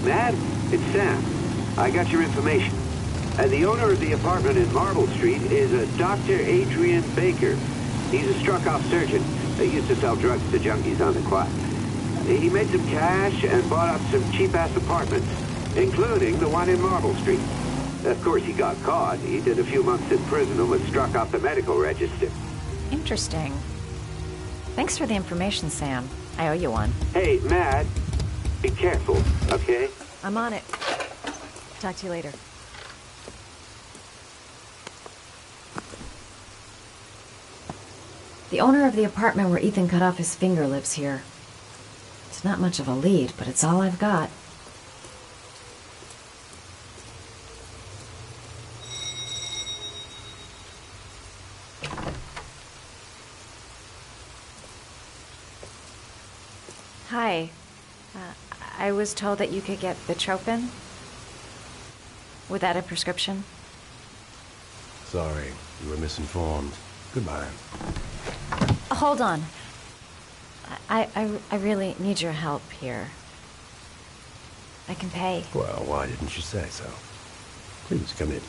Matt, it's Sam. I got your information. The owner of the apartment in Marble Street is a Dr. Adrian Baker. He's a struck-off surgeon. He used to sell drugs to junkies on the quad. He made some cash and bought up some cheap-ass apartments, including the one in Marble Street. Of course, he got caught. He did a few months in prison and was struck off the medical register. Interesting. Thanks for the information, Sam. I owe you one. Hey, Matt, be careful, okay? I'm on it. Talk to you later. The owner of the apartment where Ethan cut off his finger lives here. It's not much of a lead, but it's all I've got. Hi. I was told that you could get Bitropin. Without a prescription? Sorry, you were misinformed. Goodbye. Hold on. I really need your help here. I can pay. Well, why didn't you say so? Please, come in.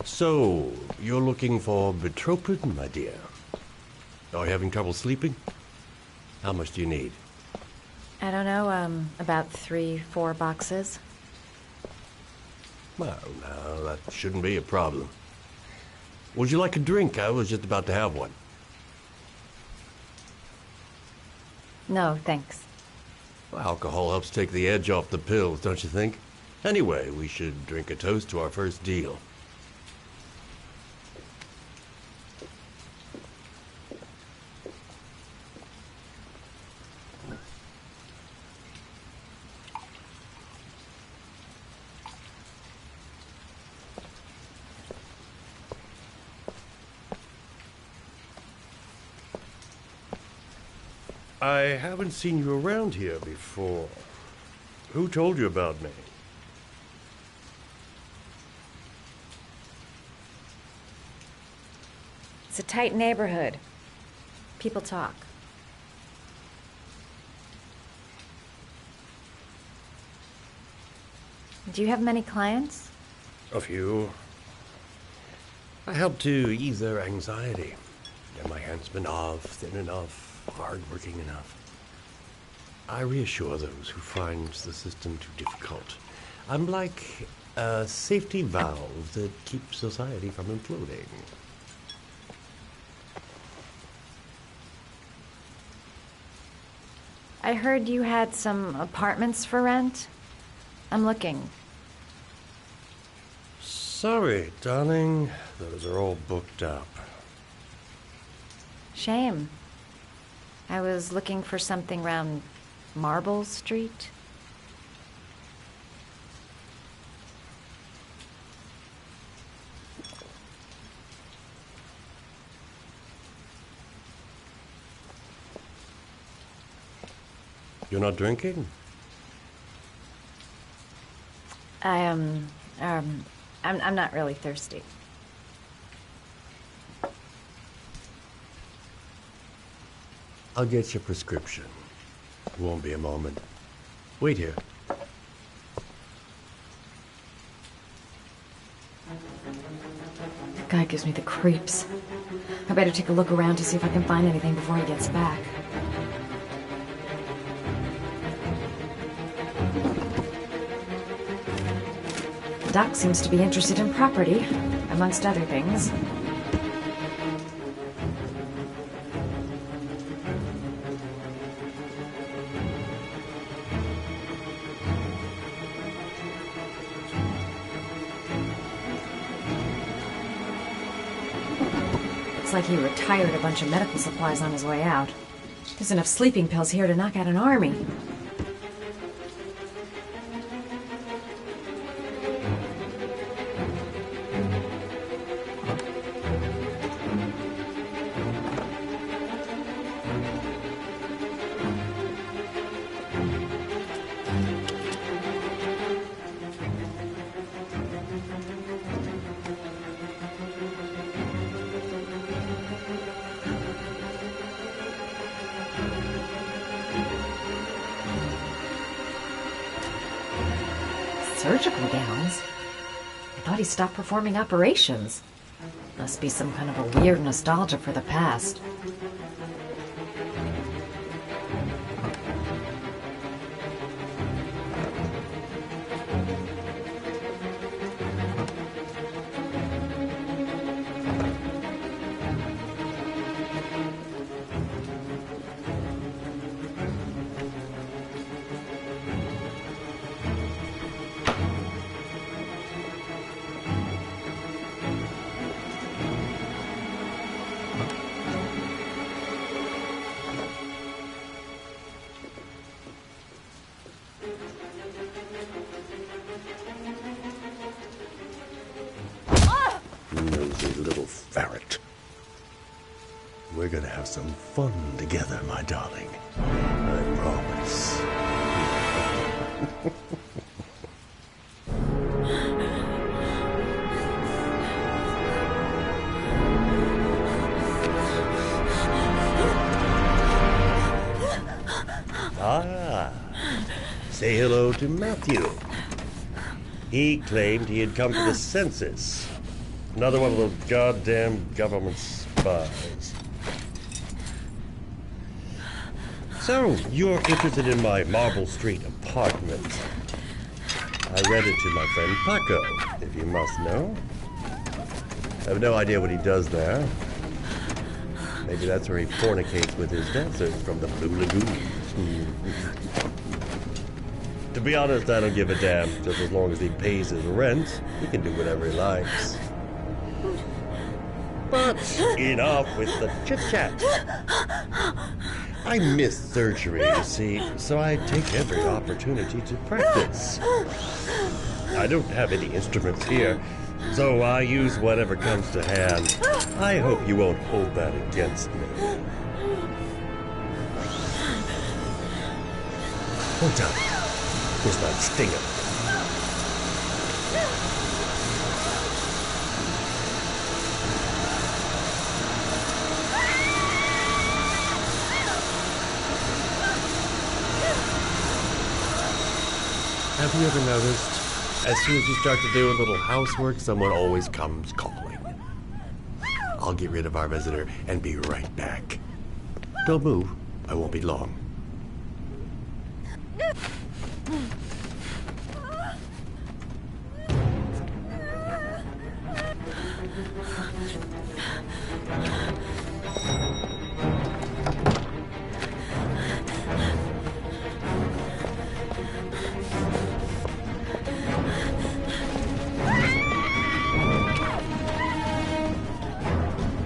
So, you're looking for Bitropin, my dear? Are you having trouble sleeping? How much do you need? I don't know, about 3-4 boxes. Well, no, that shouldn't be a problem. Would you like a drink? I was just about to have one. No, thanks. Well, alcohol helps take the edge off the pills, don't you think? Anyway, we should drink a toast to our first deal. I haven't seen you around here before. Who told you about me? It's a tight neighborhood. People talk. Do you have many clients? A few. I help to ease their anxiety. Get my handsman off, thin enough, hard-working enough. I reassure those who find the system too difficult. I'm like a safety valve that keeps society from imploding. I heard you had some apartments for rent. I'm looking. Sorry, darling. Those are all booked up. Shame. I was looking for something around Marble Street. You're not drinking? I'm not really thirsty. I'll get your prescription. Won't be a moment. Wait here. That guy gives me the creeps. I better take a look around to see if I can find anything before he gets back. Doc seems to be interested in property, amongst other things. Looks like he retired a bunch of medical supplies on his way out. There's enough sleeping pills here to knock out an army. surgical gowns. I thought he stopped performing operations. Must be some kind of a weird nostalgia for the past. Nosy little ferret. We're gonna have some fun together, my darling. I promise. Ah, say hello to Matthew. He claimed he had come to the census. Another one of those goddamn government spies. So, you're interested in my Marble Street apartment. I rent it to my friend Paco, if you must know. I have no idea what he does there. Maybe that's where he fornicates with his dancers from the Blue Lagoon. To be honest, I don't give a damn. Just as long as he pays his rent, he can do whatever he likes. But enough with the chit-chat. I miss surgery, you see, so I take every opportunity to practice. I don't have any instruments here, so I use whatever comes to hand. I hope you won't hold that against me. Hold up. Here's that stinger. Have you ever noticed, as soon as you start to do a little housework, someone always comes calling? I'll get rid of our visitor and be right back. Don't move. I won't be long.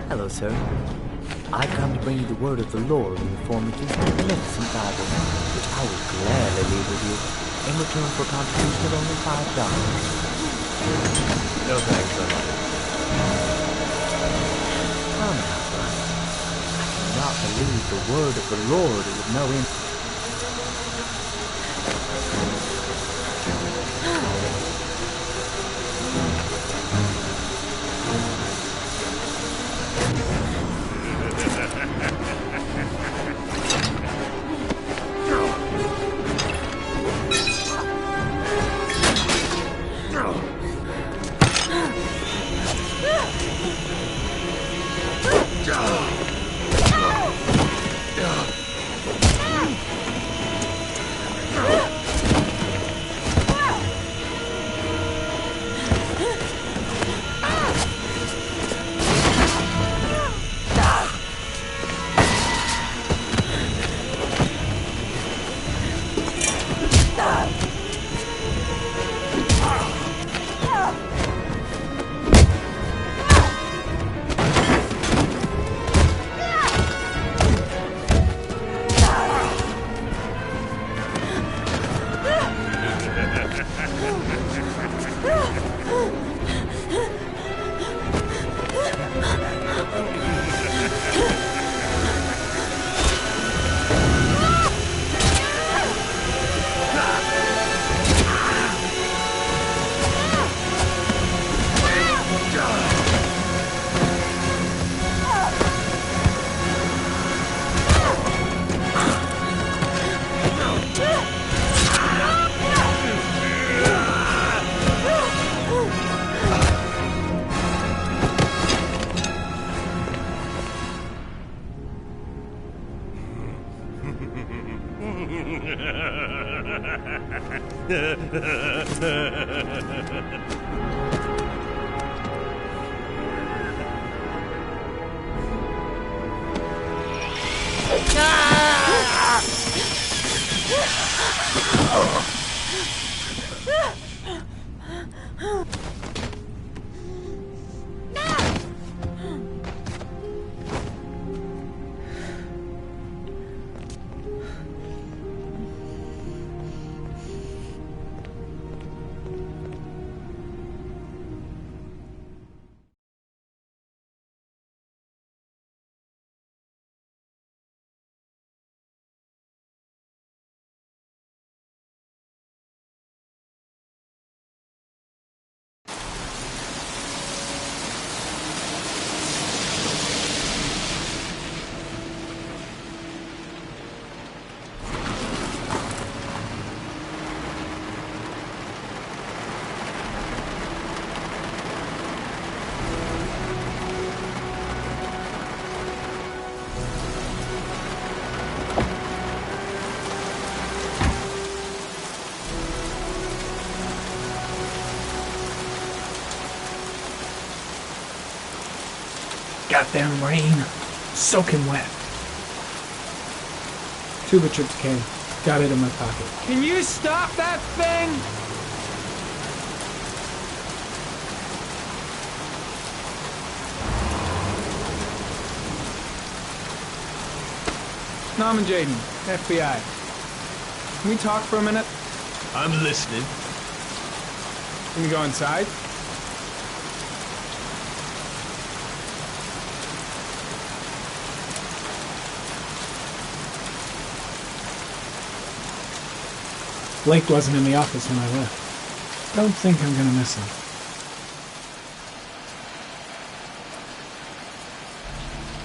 Hello, sir. I come to bring you the word of the Lord in the form of this magnificent Bible, which I will gladly leave with you in return for a contribution of only $5. No thanks, somebody. Come now, son. I cannot believe the word of the Lord with no end. Goddamn rain. Soaking wet. Tuba Trips came. Got it in my pocket. Can you stop that thing? Norman Jaden, FBI. Can we talk for a minute? I'm listening. Can we go inside? Blake wasn't in the office when I left. Don't think I'm gonna miss him.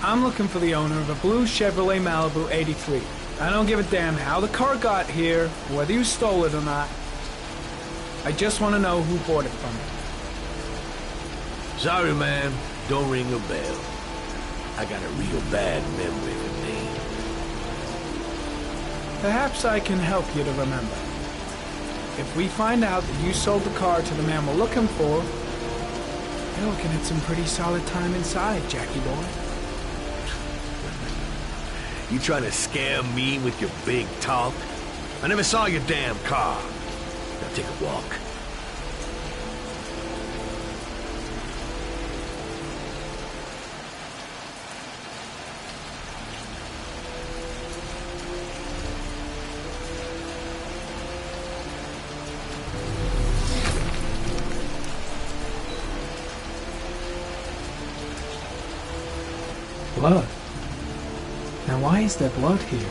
I'm looking for the owner of a blue Chevrolet Malibu 83. I don't give a damn how the car got here, whether you stole it or not. I just want to know who bought it from you. Sorry, man. Don't ring a bell. I got a real bad memory for names. Perhaps I can help you to remember. If we find out that you sold the car to the man we're looking for, you're looking at some pretty solid time inside, Jackie boy. You trying to scam me with your big talk? I never saw your damn car. Now take a walk. Blood. Now why is there blood here?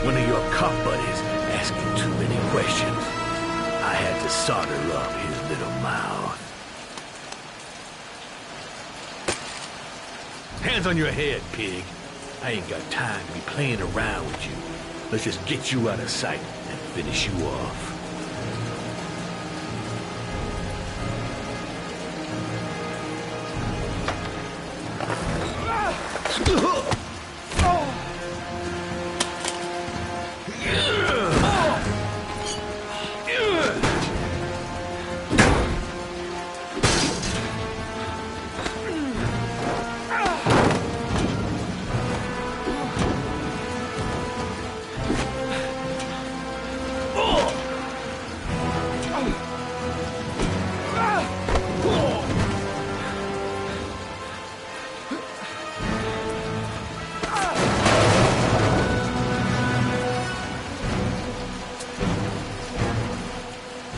One of your cop buddies asking too many questions. I had to solder up his little mouth. Hands on your head, pig. I ain't got time to be playing around with you. Let's just get you out of sight and finish you off.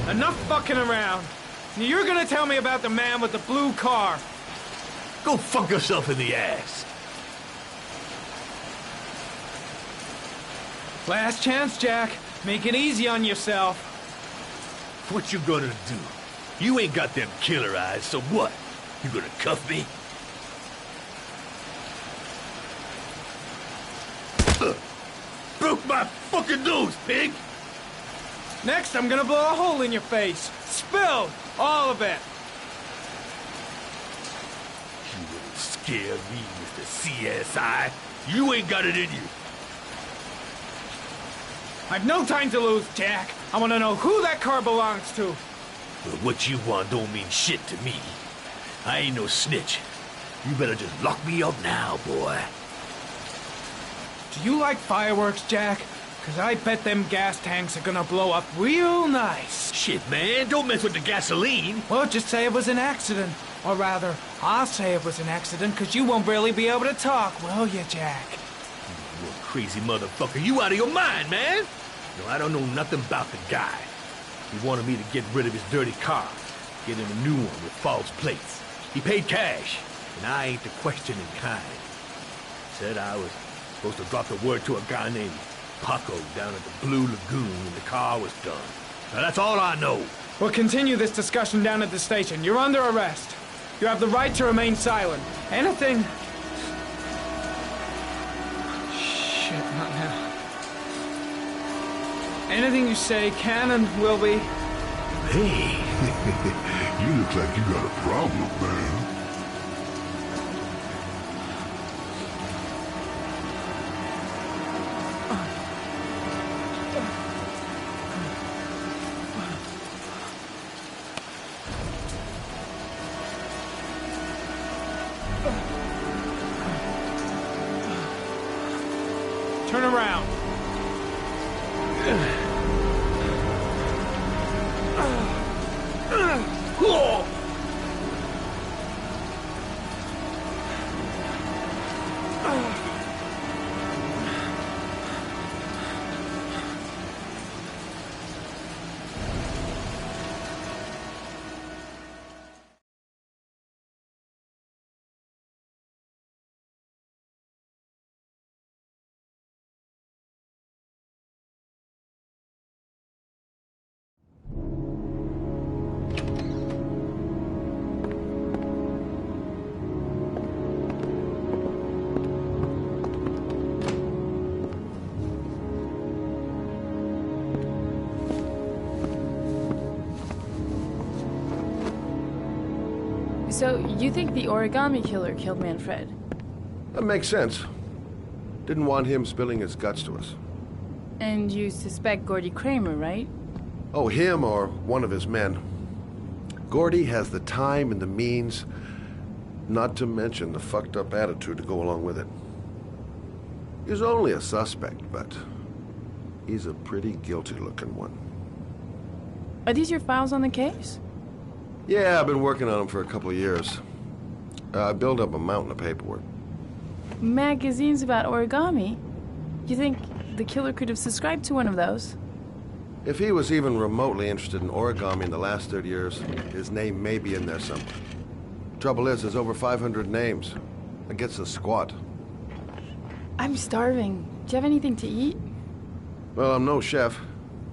Enough fucking around. You're gonna tell me about the man with the blue car. Go fuck yourself in the ass. Last chance, Jack. Make it easy on yourself. What you gonna do? You ain't got them killer eyes, so what? You gonna cuff me? Broke my fucking nose, pig! Next, I'm gonna blow a hole in your face. Spill! All of it! You wouldn't scare me, Mr. CSI. You ain't got it in you. I've no time to lose, Jack. I want to know who that car belongs to. But what you want don't mean shit to me. I ain't no snitch. You better just lock me up now, boy. Do you like fireworks, Jack? Because I bet them gas tanks are gonna blow up real nice. Shit, man, don't mess with the gasoline. Well, just say it was an accident. Or rather, I'll say it was an accident, because you won't really be able to talk, will you, Jack? You crazy motherfucker. You out of your mind, man. No, I don't know nothing about the guy. He wanted me to get rid of his dirty car, get him a new one with false plates. He paid cash, and I ain't the questioning kind. Said I was supposed to drop the word to a guy named Paco down at the Blue Lagoon when the car was done. Now that's all I know. We'll continue this discussion down at the station. You're under arrest. You have the right to remain silent. Anything... Shit, not now. Anything you say can and will be... Hey, You look like you got a problem, man. Turn around. So, you think the origami killer killed Manfred? That makes sense. Didn't want him spilling his guts to us. And you suspect Gordy Kramer, right? Oh, him or one of his men. Gordy has the time and the means, not to mention the fucked up attitude to go along with it. He's only a suspect, but he's a pretty guilty looking one. Are these your files on the case? Yeah, I've been working on him for a couple of years. I built up a mountain of paperwork. Magazines about origami? You think the killer could have subscribed to one of those? If he was even remotely interested in origami in the last 30 years, his name may be in there somewhere. Trouble is, there's over 500 names. That gets a squat. I'm starving. Do you have anything to eat? Well, I'm no chef,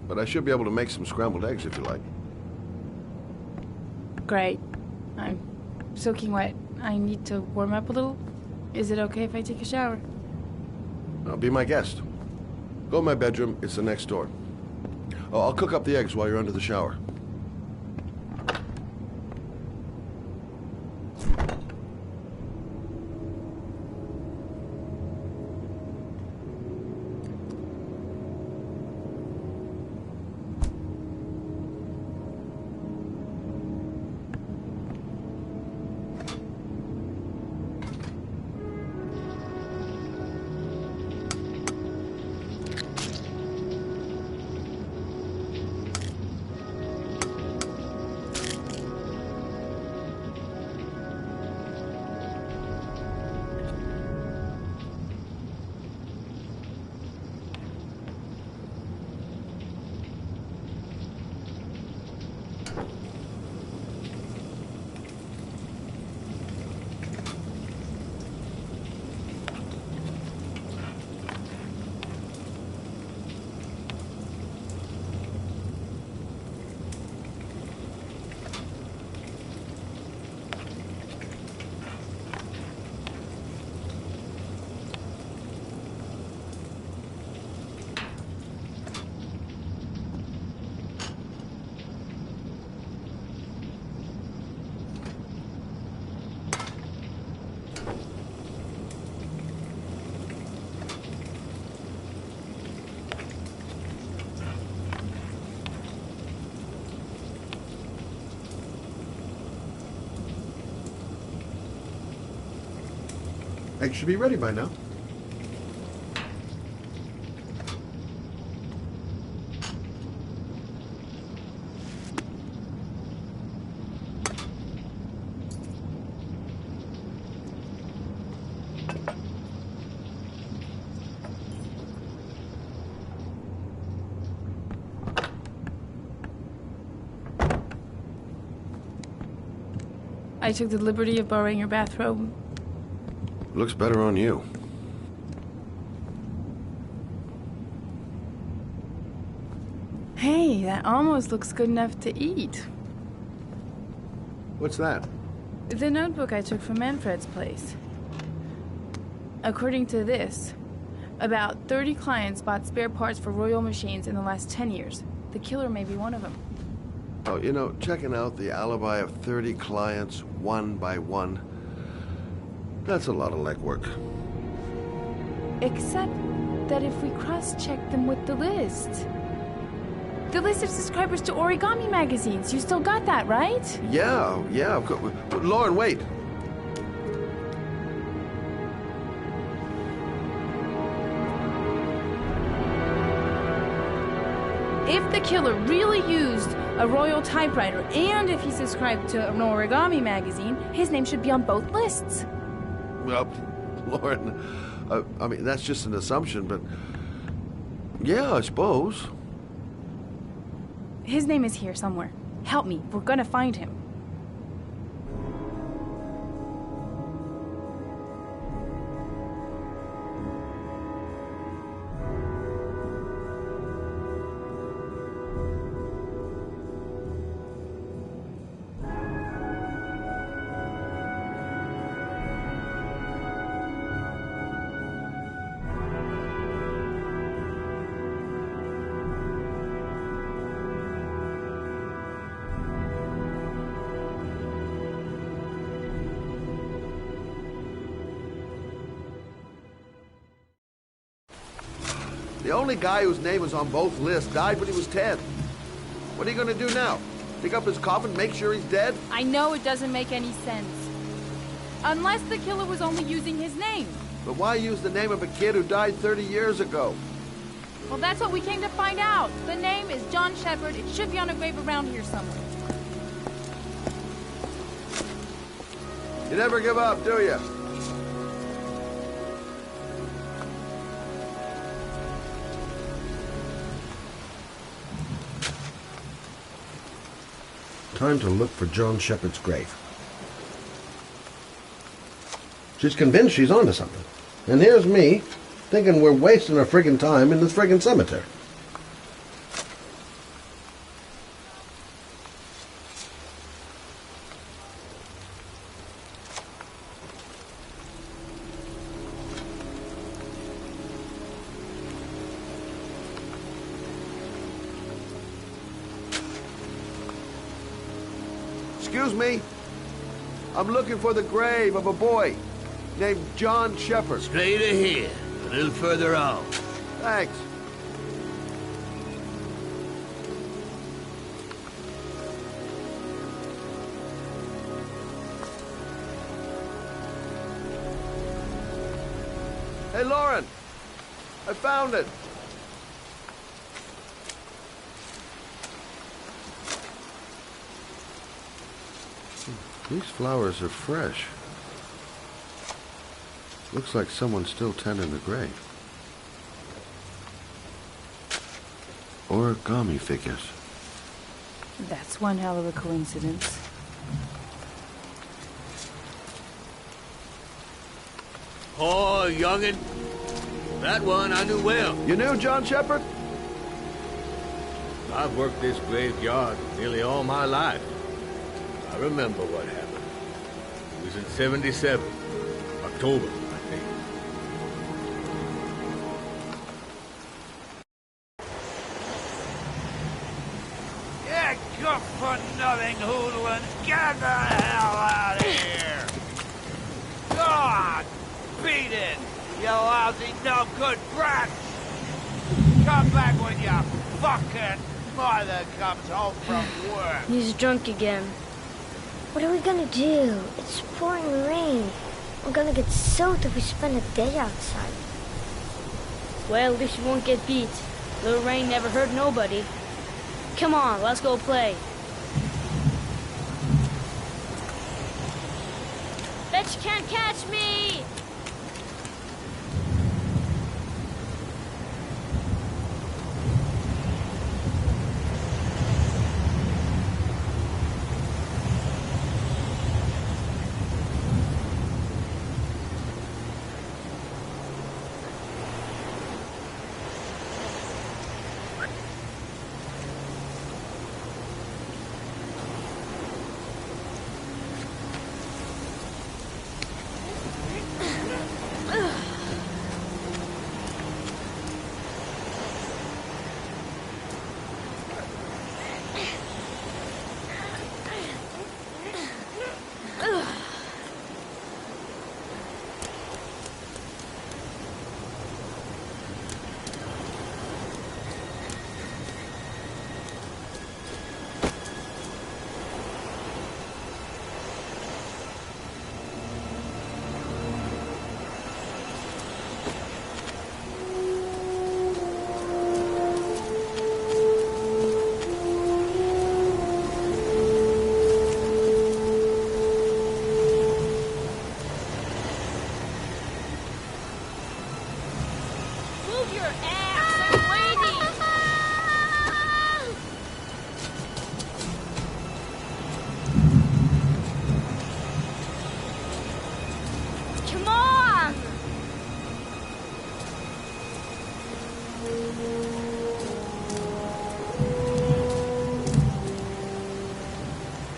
but I should be able to make some scrambled eggs if you like. Great. I'm soaking wet. I need to warm up a little. Is it okay if I take a shower? Be my guest. Go to my bedroom. It's the next door. Oh, I'll cook up the eggs while you're under the shower. Eggs should be ready by now. I took the liberty of borrowing your bathrobe. Looks better on you. Hey, that almost looks good enough to eat. What's that? The notebook I took from Manfred's place. According to this, about 30 clients bought spare parts for Royal machines in the last 10 years. The killer may be one of them. Oh, you know, checking out the alibi of 30 clients one by one, that's a lot of legwork. Except that if we cross-check them with the list. The list of subscribers to Origami magazines. You still got that, right? Yeah, of course. Lauren, wait. If the killer really used a Royal typewriter, and if he subscribed to an Origami magazine, his name should be on both lists. Well, Lauren, I mean, that's just an assumption, but yeah, I suppose. His name is here somewhere. Help me. We're gonna find him. The only guy whose name was on both lists died when he was 10. What are you gonna do now? Pick up his coffin, make sure he's dead? I know it doesn't make any sense. Unless the killer was only using his name. But why use the name of a kid who died 30 years ago? Well, that's what we came to find out. The name is John Shepard. It should be on a grave around here somewhere. You never give up, do you? Time to look for John Shepard's grave. She's convinced she's onto something. And here's me, thinking we're wasting our friggin' time in this friggin' cemetery. Excuse me. I'm looking for the grave of a boy named John Shepard. Straight ahead, a little further on. Thanks. Hey, Lauren. I found it. These flowers are fresh. Looks like someone's still tending the grave. Origami figures. That's one hell of a coincidence. Oh, youngin'. That one I knew well. You knew John Shepard? I've worked this graveyard nearly all my life. I remember what happened. It was in 77. October, I think. You good-for-nothing hoodlums, get the hell out of here! God, beat it, you lousy, no-good brats! Come back when your fucking mother comes home from work. He's drunk again. What are we gonna do? It's pouring rain. We're gonna get soaked if we spend a day outside. Well, at least you won't get beat. Little rain never hurt nobody. Come on, let's go play. Bet you can't catch me!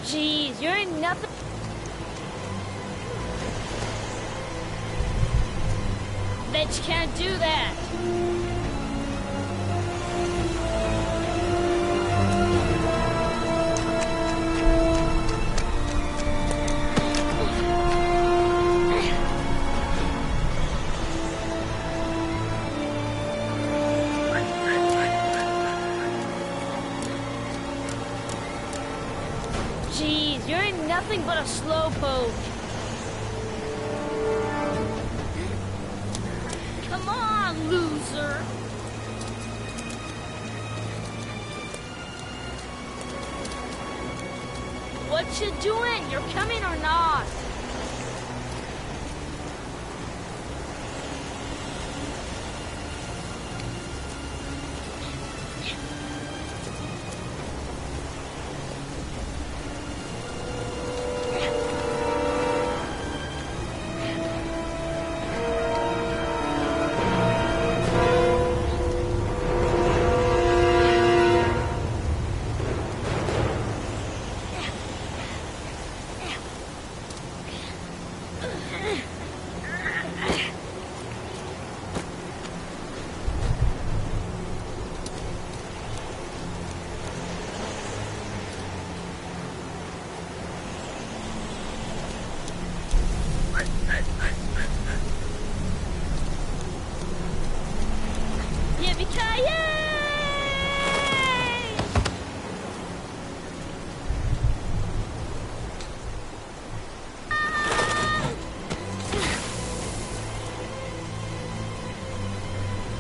Jeez, you're nothing. Bet you can't do that. Jeez, you're nothing but a slowpoke. Come on, loser. What you doing? You're coming or not?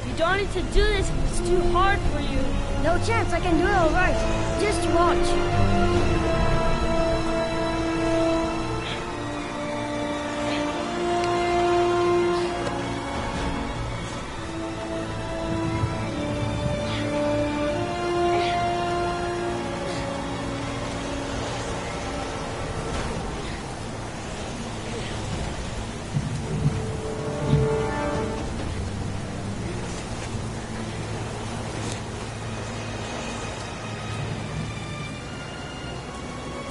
You don't need to do this if it's too hard for you. No chance, I can do it all right. Just watch.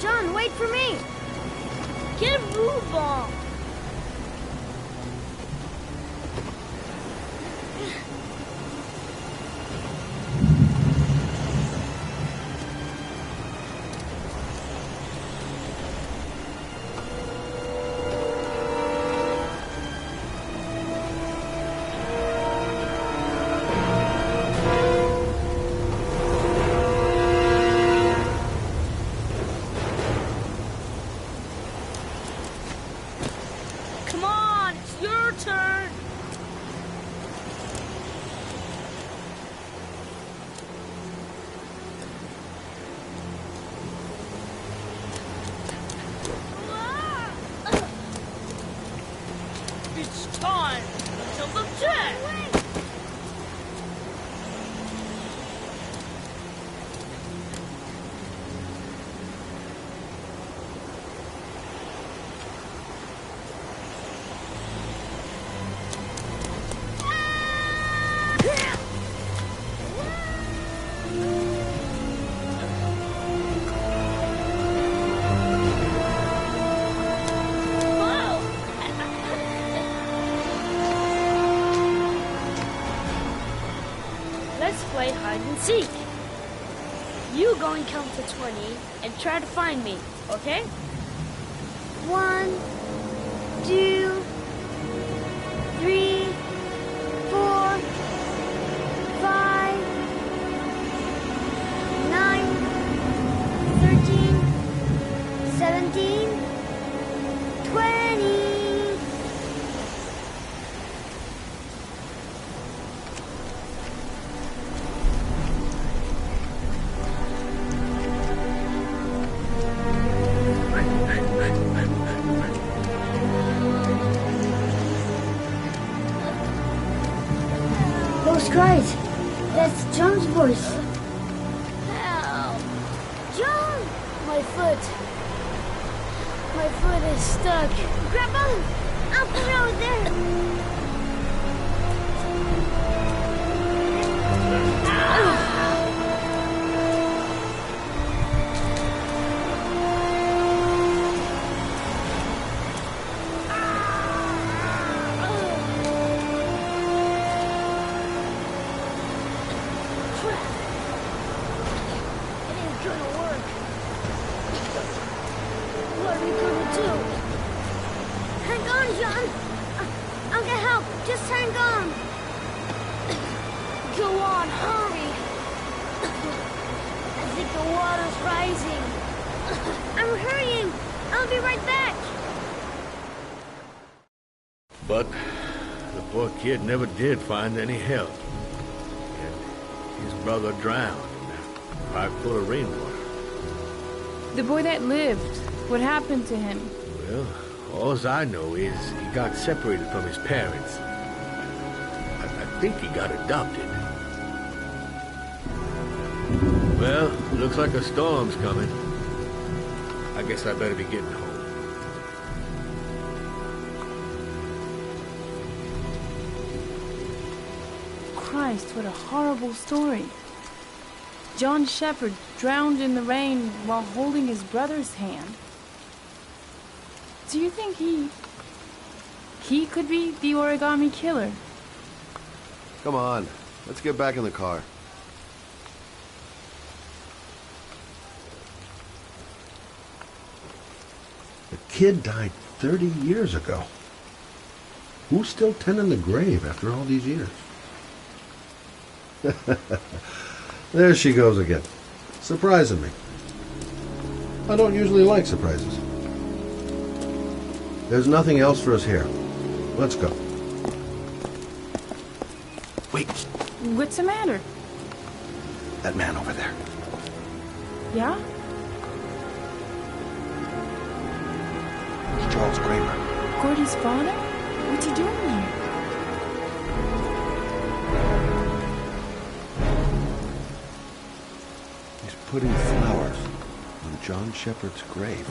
John, wait for me! Get a move on! your turn. It's time to the jet. Let's play hide and seek. You go and count to 20 and try to find me, okay? 1, 2, 3, 4, 5, 9, 13, 17, 20. Those cries, that's John's voice. Help! John! My foot is stuck. Grab on! I'll put it over there. Hang on, John. I'll get help. Just hang on. Go on, hurry. I think the water's rising. I'm hurrying. I'll be right back. But the poor kid never did find any help. And his brother drowned in that pipe full of rainwater. The boy that lived, what happened to him? Well, all I know is he got separated from his parents. I think he got adopted. Well, looks like a storm's coming. I guess I better be getting home. Christ, what a horrible story. John Shepherd drowned in the rain while holding his brother's hand. Do you think he could be the origami killer? Come on, let's get back in the car. The kid died 30 years ago. Who's still tending the grave after all these years? There she goes again, surprising me. I don't usually like surprises. There's nothing else for us here. Let's go. Wait, What's the matter? that man over there. Yeah? It's Charles Kramer. Gordy's father? What's he doing here? He's putting flowers on John Shepherd's grave.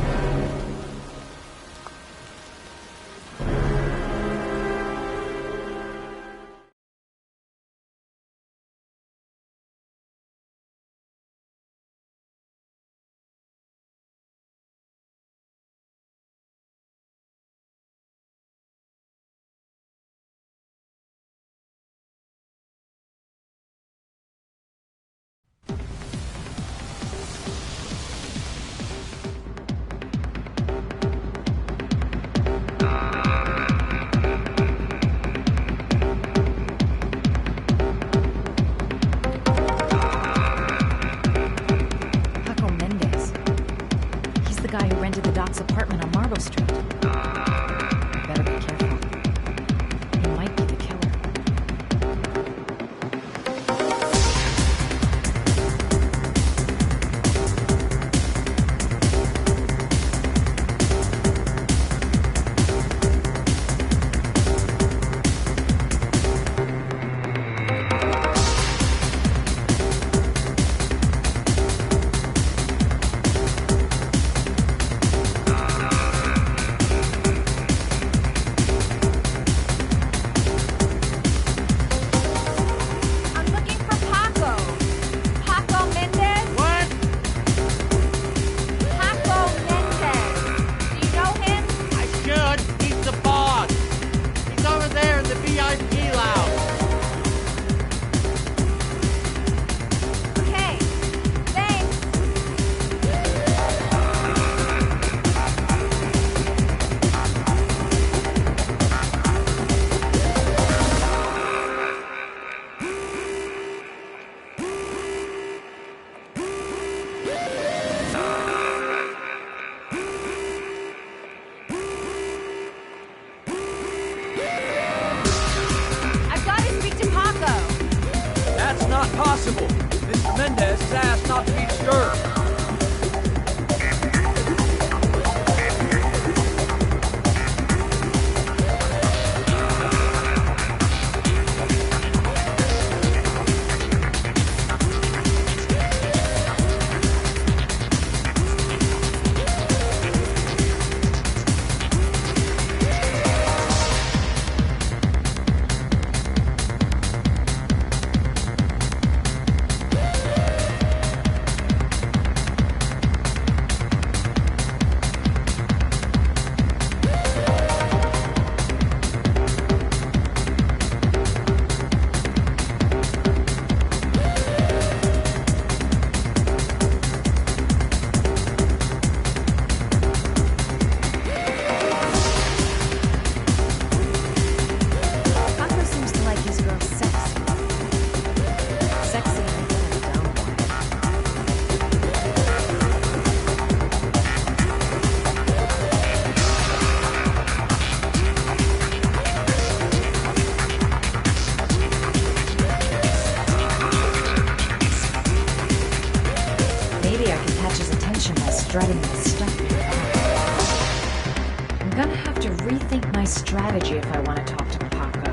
strategy if I want to talk to Paco.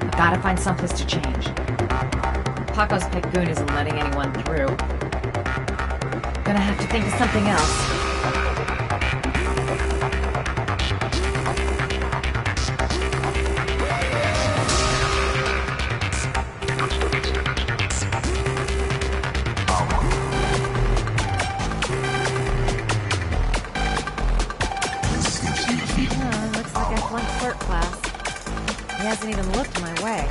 I've got to find someplace to change. Paco's pet goon isn't letting anyone through. Gonna have to think of something else. Looks like I flunked clerk class. He hasn't even looked my way.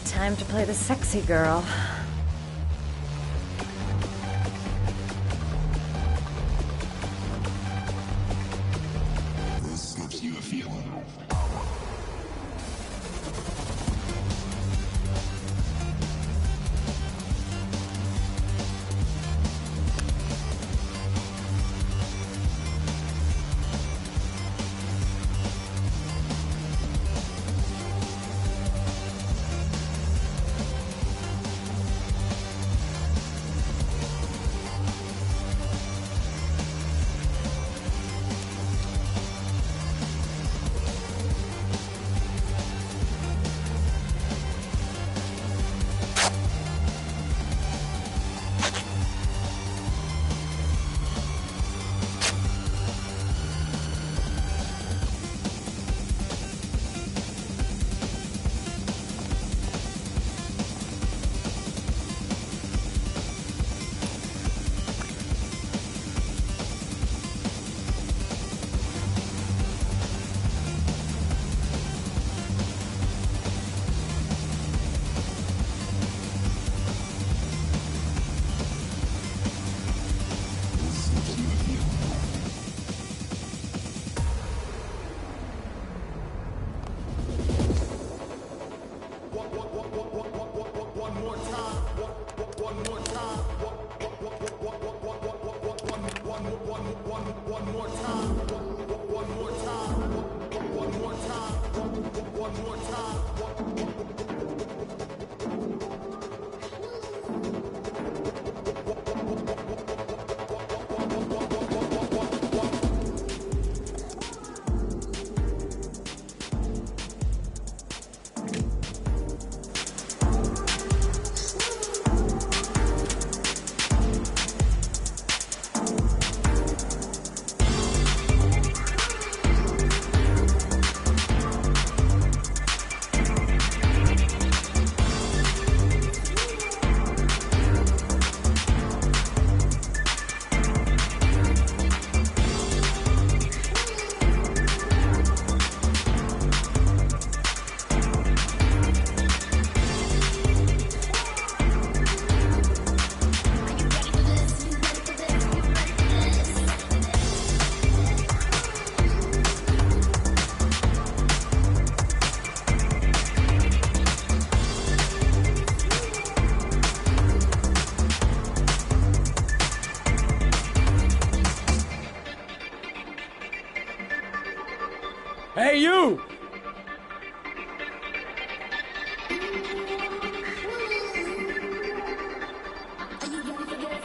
Time to play the sexy girl. This gives you a feeling.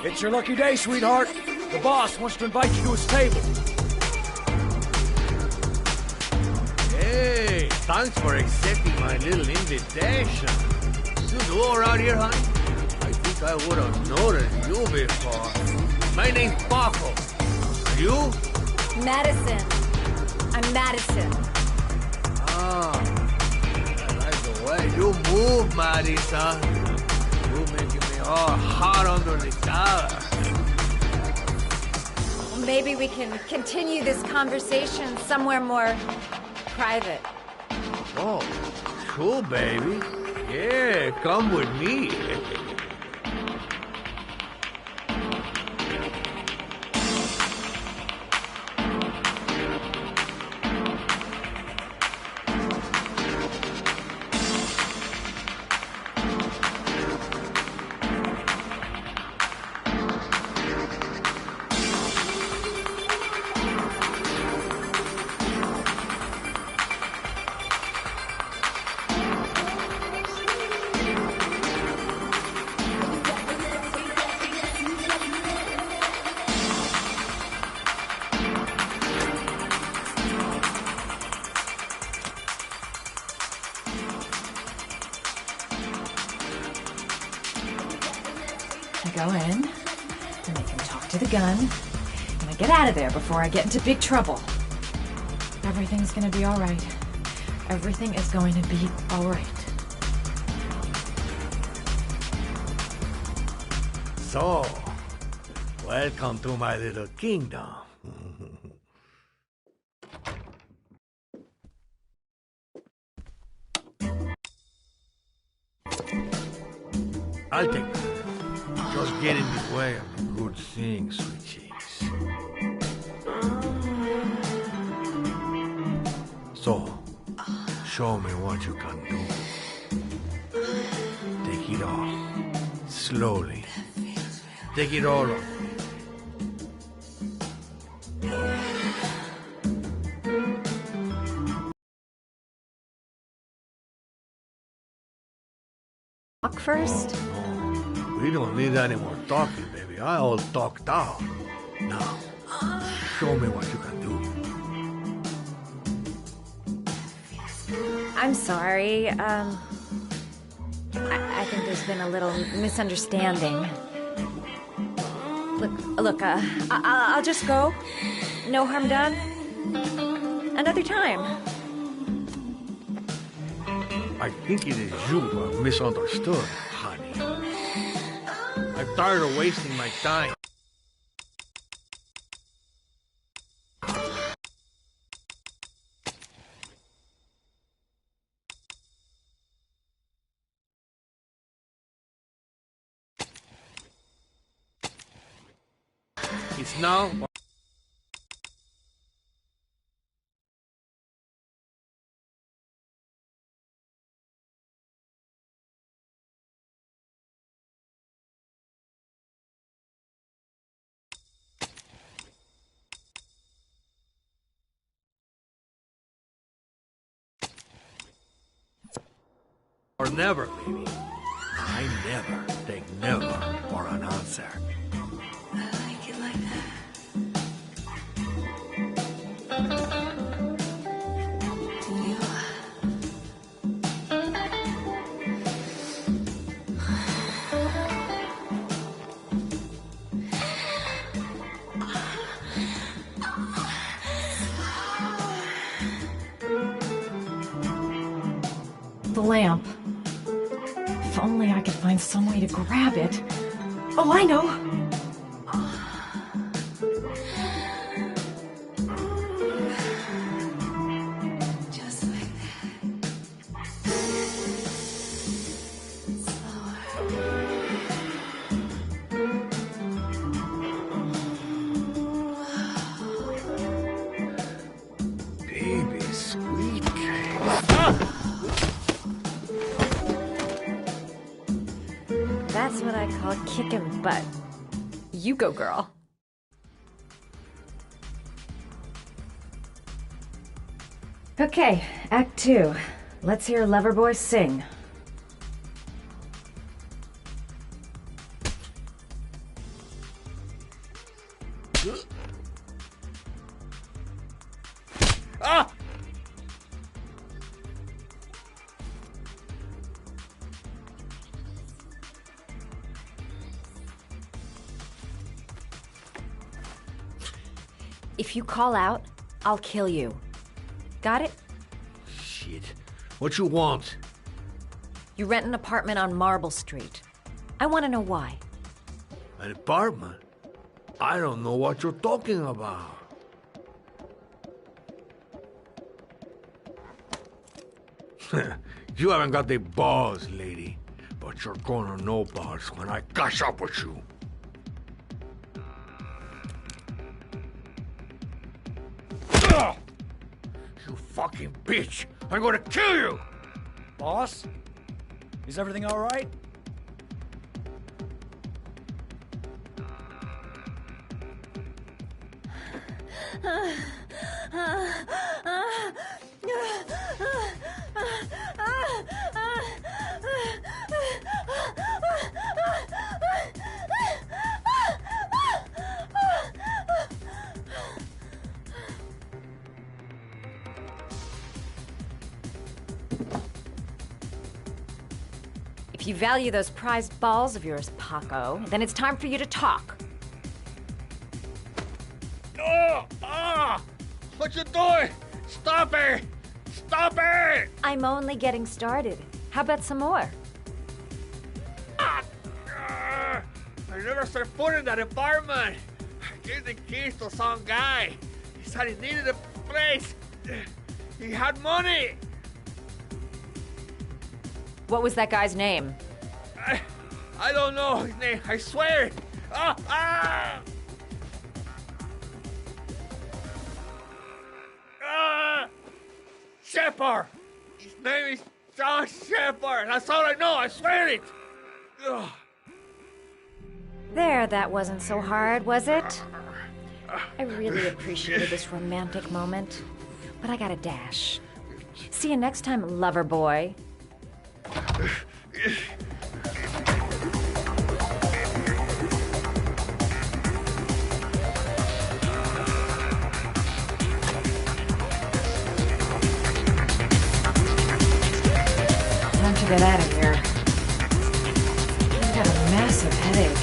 It's your lucky day, sweetheart. The boss wants to invite you to his table. Hey, thanks for accepting my little invitation. You new around here, honey? I think I would have noticed you before. My name's Paco. And you? Madison. I'm Madison. Ah, I like the way you move, Madison. You making me all hot under the collar. Maybe we can continue this conversation somewhere more private. Oh, cool, baby. Yeah, come with me. I go in, and I can talk to the gun, and I get out of there before I get into big trouble. Everything's gonna be all right. Everything is going to be all right. So, welcome to my little kingdom. I'll take that. Just get in the way of the good things, sweet cheeks. So, show me what you can do. Take it all. Slowly. Take it all off. Talk first? Oh, we don't need any more talking, baby. I all talked out. Now, show me what you can do. I'm sorry. I think there's been a little misunderstanding. Look, I'll just go. No harm done. Another time. I think it is you who have misunderstood, honey. I'm tired of wasting my time. It's now. Or never, baby. I never take never for an answer. I like it like that. The lamp. If only I could find some way to grab it. Oh, I know! Just like that. Baby, sweet cake. That's what I call kicking butt. You go, girl. Okay, Act 2. Let's hear Loverboy sing. If you call out, I'll kill you. Got it? Shit. What you want? You rent an apartment on Marble Street. I want to know why. An apartment? I don't know what you're talking about. You haven't got the balls, lady. But you're gonna know balls when I catch up with you. Ugh! You fucking bitch! I'm gonna kill you! Boss? Is everything all right? If you value those prized balls of yours, Paco, then it's time for you to talk. Oh! Ah! What you doing? Stop it! Stop it! I'm only getting started. How about some more? I never set foot in that apartment. I gave the keys to some guy. He said he needed a place. He had money. What was that guy's name? I don't know his name. I swear it. Shepard. His name is John Shepard. That's all I know. I swear it. Ugh. There, that wasn't so hard, was it? I really appreciated this romantic moment, but I gotta dash. See you next time, lover boy. Time to get out of here. I've got a massive headache.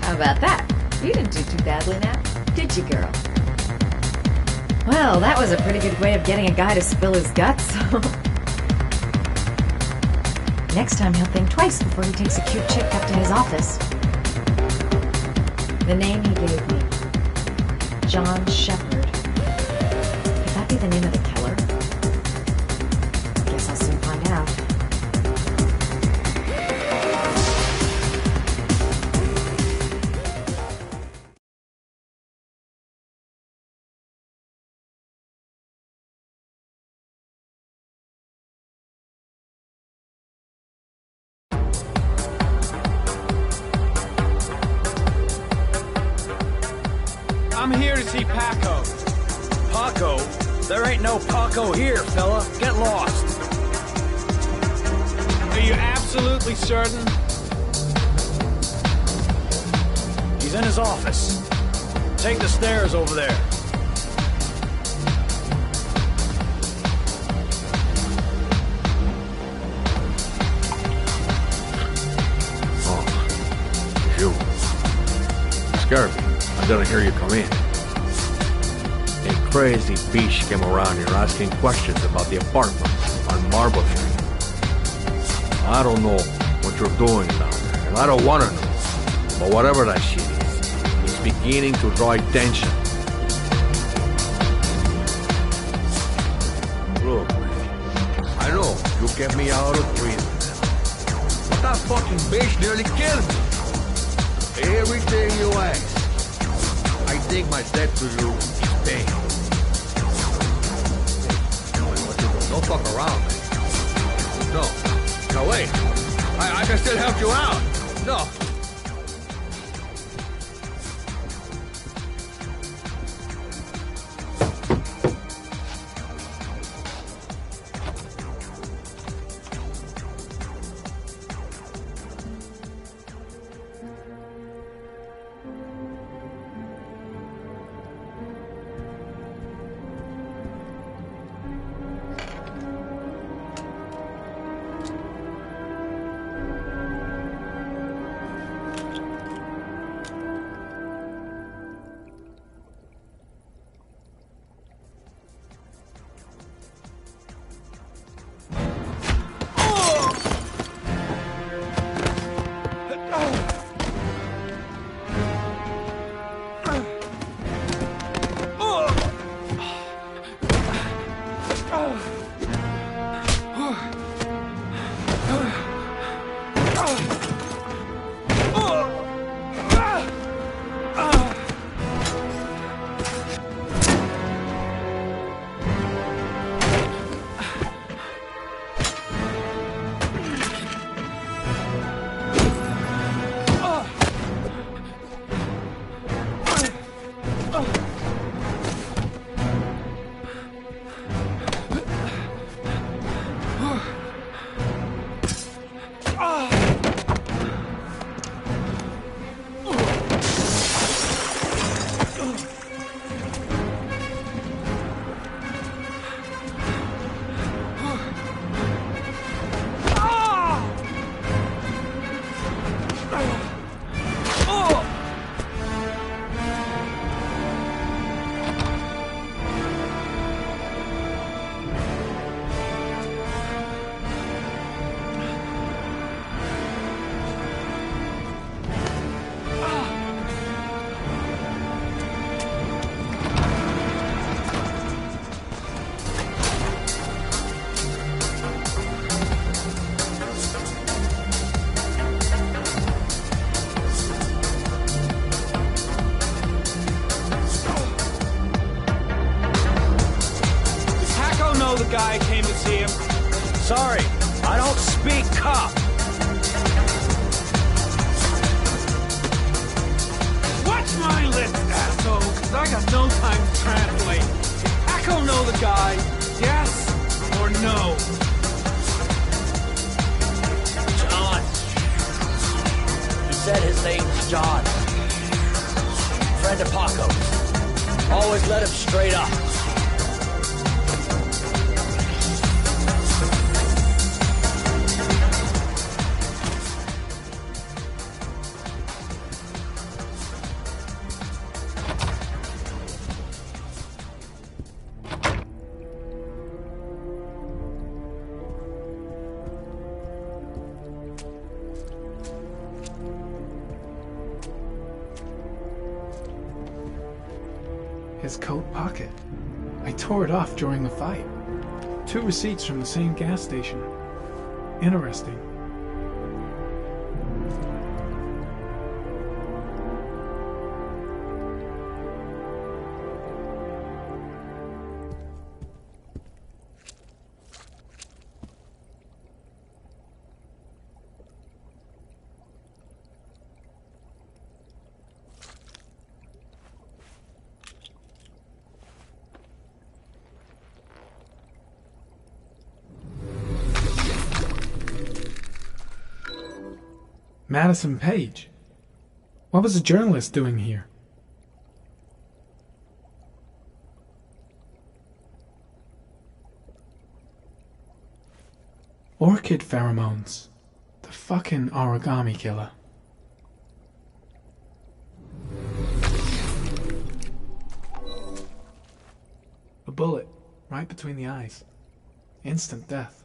How about that? You didn't do too badly now, did you, girl? Well, that was a pretty good way of getting a guy to spill his guts. Next time he'll think twice before he takes a cute chick up to his office. The name he gave me, John Shepard. Could that be the name of the killer? Guess I'll soon find out. I'm here to see Paco. Paco? There ain't no Paco here, fella. Get lost. Are you absolutely certain? He's in his office. Take the stairs over there. Oh, you. Scared me. I didn't hear you come in. A crazy bitch came around here asking questions about the apartment on Marble Street. I don't know what you're doing down there, and I don't want to know. But whatever that shit is, it's beginning to draw attention. Look, man, I know you kept me out of prison, but that fucking bitch nearly killed me. Everything you ask, I think my debt to you is paid. Don't fuck around, man. No, wait. I can still help you out. No. guy came to see him. Sorry, I don't speak cop. Watch my lips, asshole, because I got no time to translate. Paco know the guy, yes or no? John. He said his name's John. Friend of Paco. Always let him straight up. His coat pocket. I tore it off during the fight. 2 receipts from the same gas station. Interesting. Madison Page. What was a journalist doing here? Orchid pheromones. The fucking origami killer. A bullet right between the eyes. Instant death.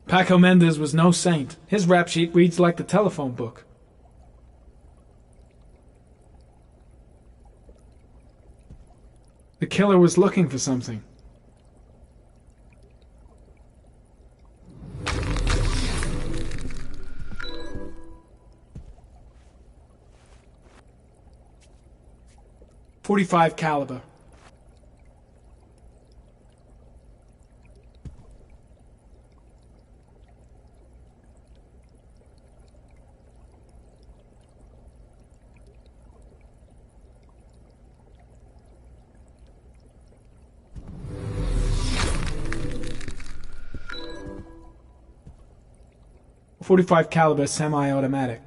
Paco Mendez was no saint. His rap sheet reads like the telephone book. The killer was looking for something. .45 caliber. .45 caliber semi-automatic.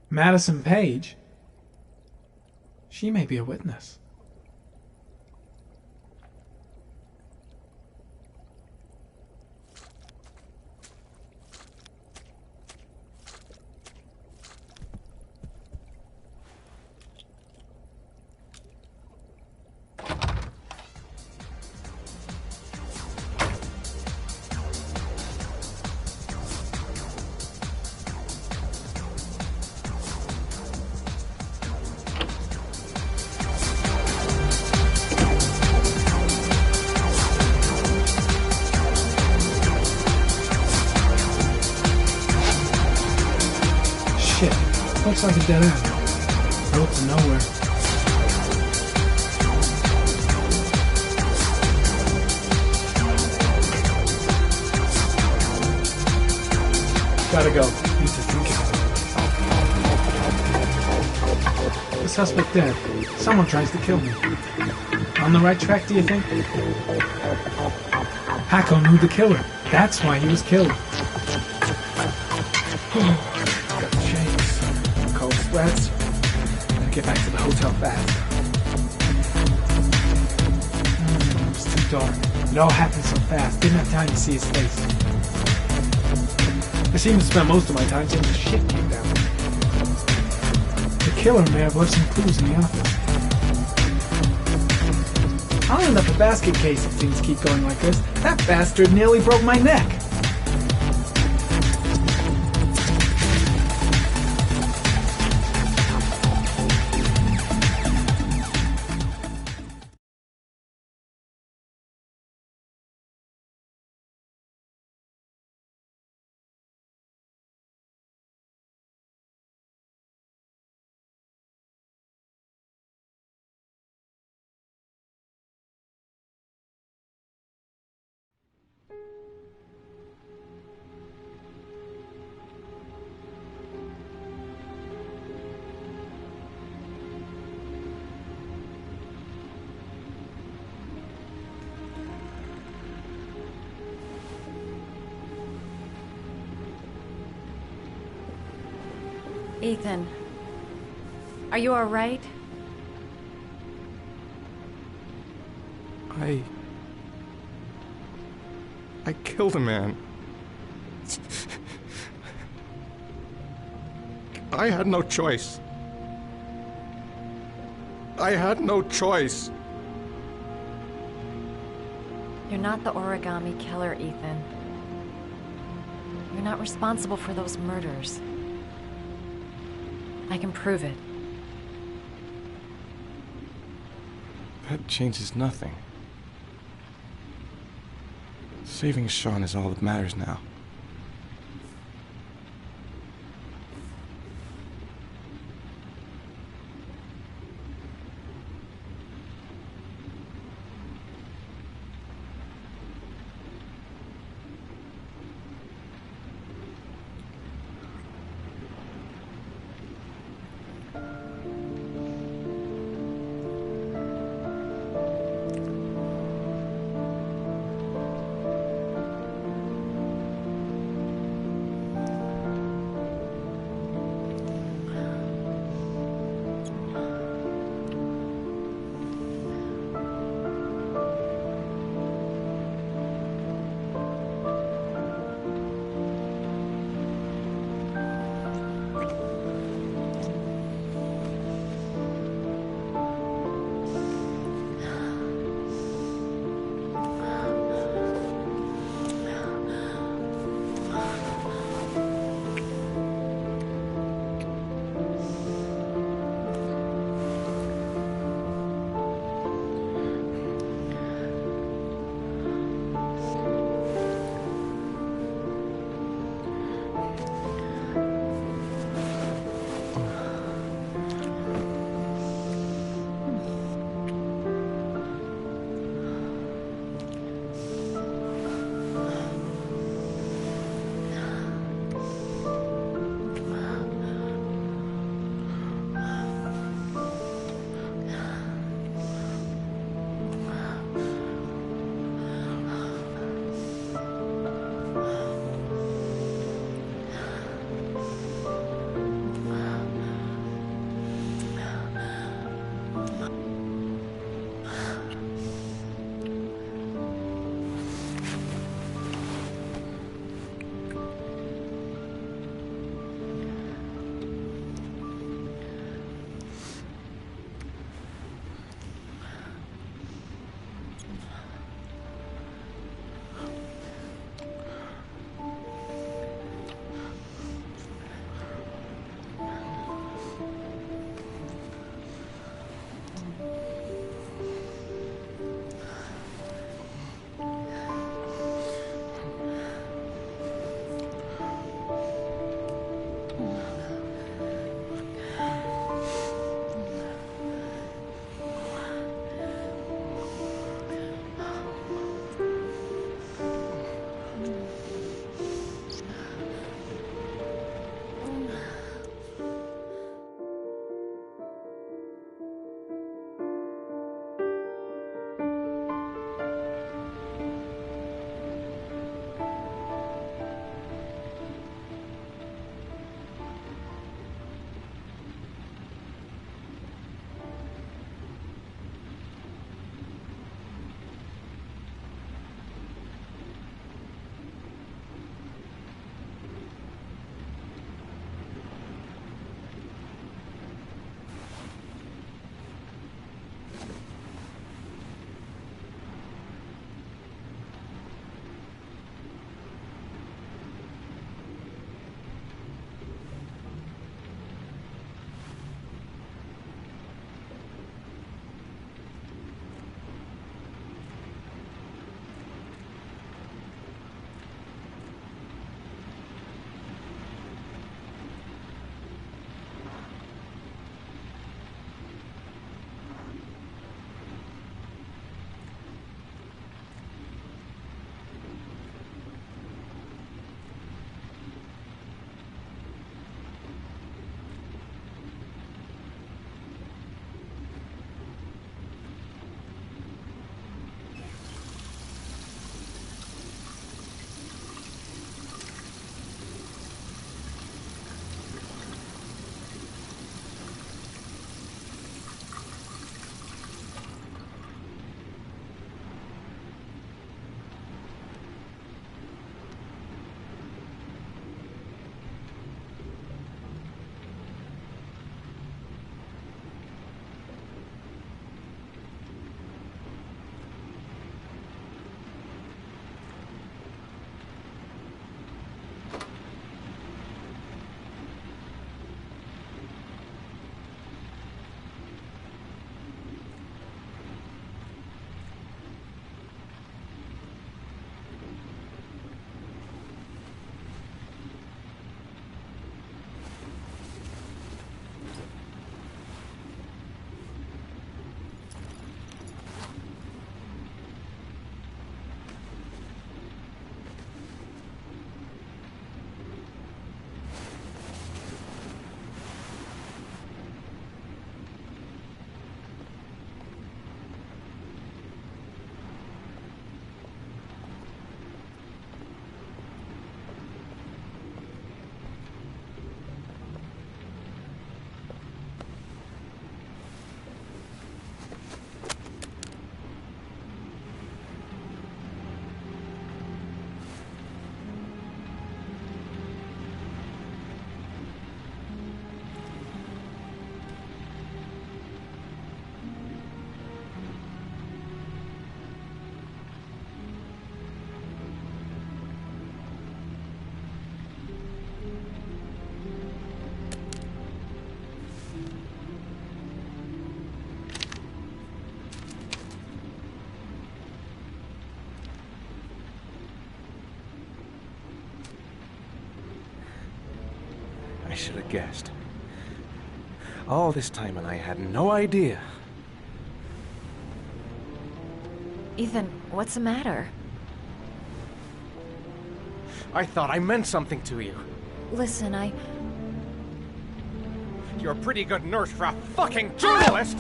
Madison Page? She may be a witness. Looks like a dead end. Road to nowhere. Gotta go. Need to think about it. The suspect dead. Someone tries to kill me. On the right track, do you think? Paco knew the killer. That's why he was killed. Got the shakes, cold sweats. Gotta get back to the hotel fast. It's too dark. It all happened so fast. Didn't have time to see his face. I seem to spend most of my time seeing the shit kicked out. The killer may have left some clues in the office. I'll end up a basket case if things keep going like this. That bastard nearly broke my neck. Ethan, are you all right? I killed a man. I had no choice. I had no choice. You're not the origami killer, Ethan. You're not responsible for those murders. I can prove it. That changes nothing. Saving Sean is all that matters now. I should have guessed. All this time and I had no idea. Ethan, what's the matter? I thought I meant something to you. Listen, You're a pretty good nurse for a fucking journalist!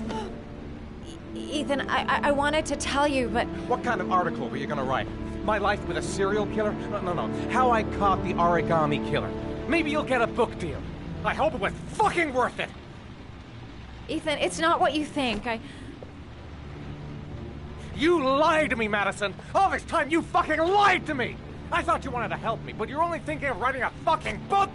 Ethan, I wanted to tell you, but... What kind of article were you gonna write? My life with a serial killer? No. How I caught the origami killer. Maybe you'll get a book deal. I hope it was fucking worth it! Ethan, it's not what you think. You lied to me, Madison! All this time you fucking lied to me! I thought you wanted to help me, but you're only thinking of writing a fucking book!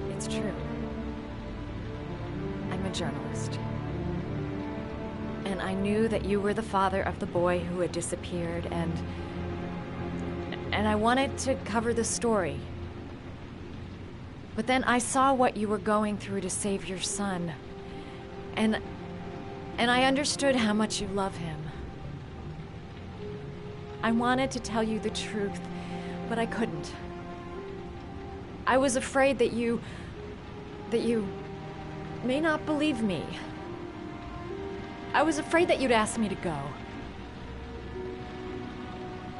It's true. I'm a journalist. And I knew that you were the father of the boy who had disappeared, and I wanted to cover the story. But then I saw what you were going through to save your son. And I understood how much you love him. I wanted to tell you the truth, but I couldn't. I was afraid that you may not believe me. I was afraid that you'd ask me to go.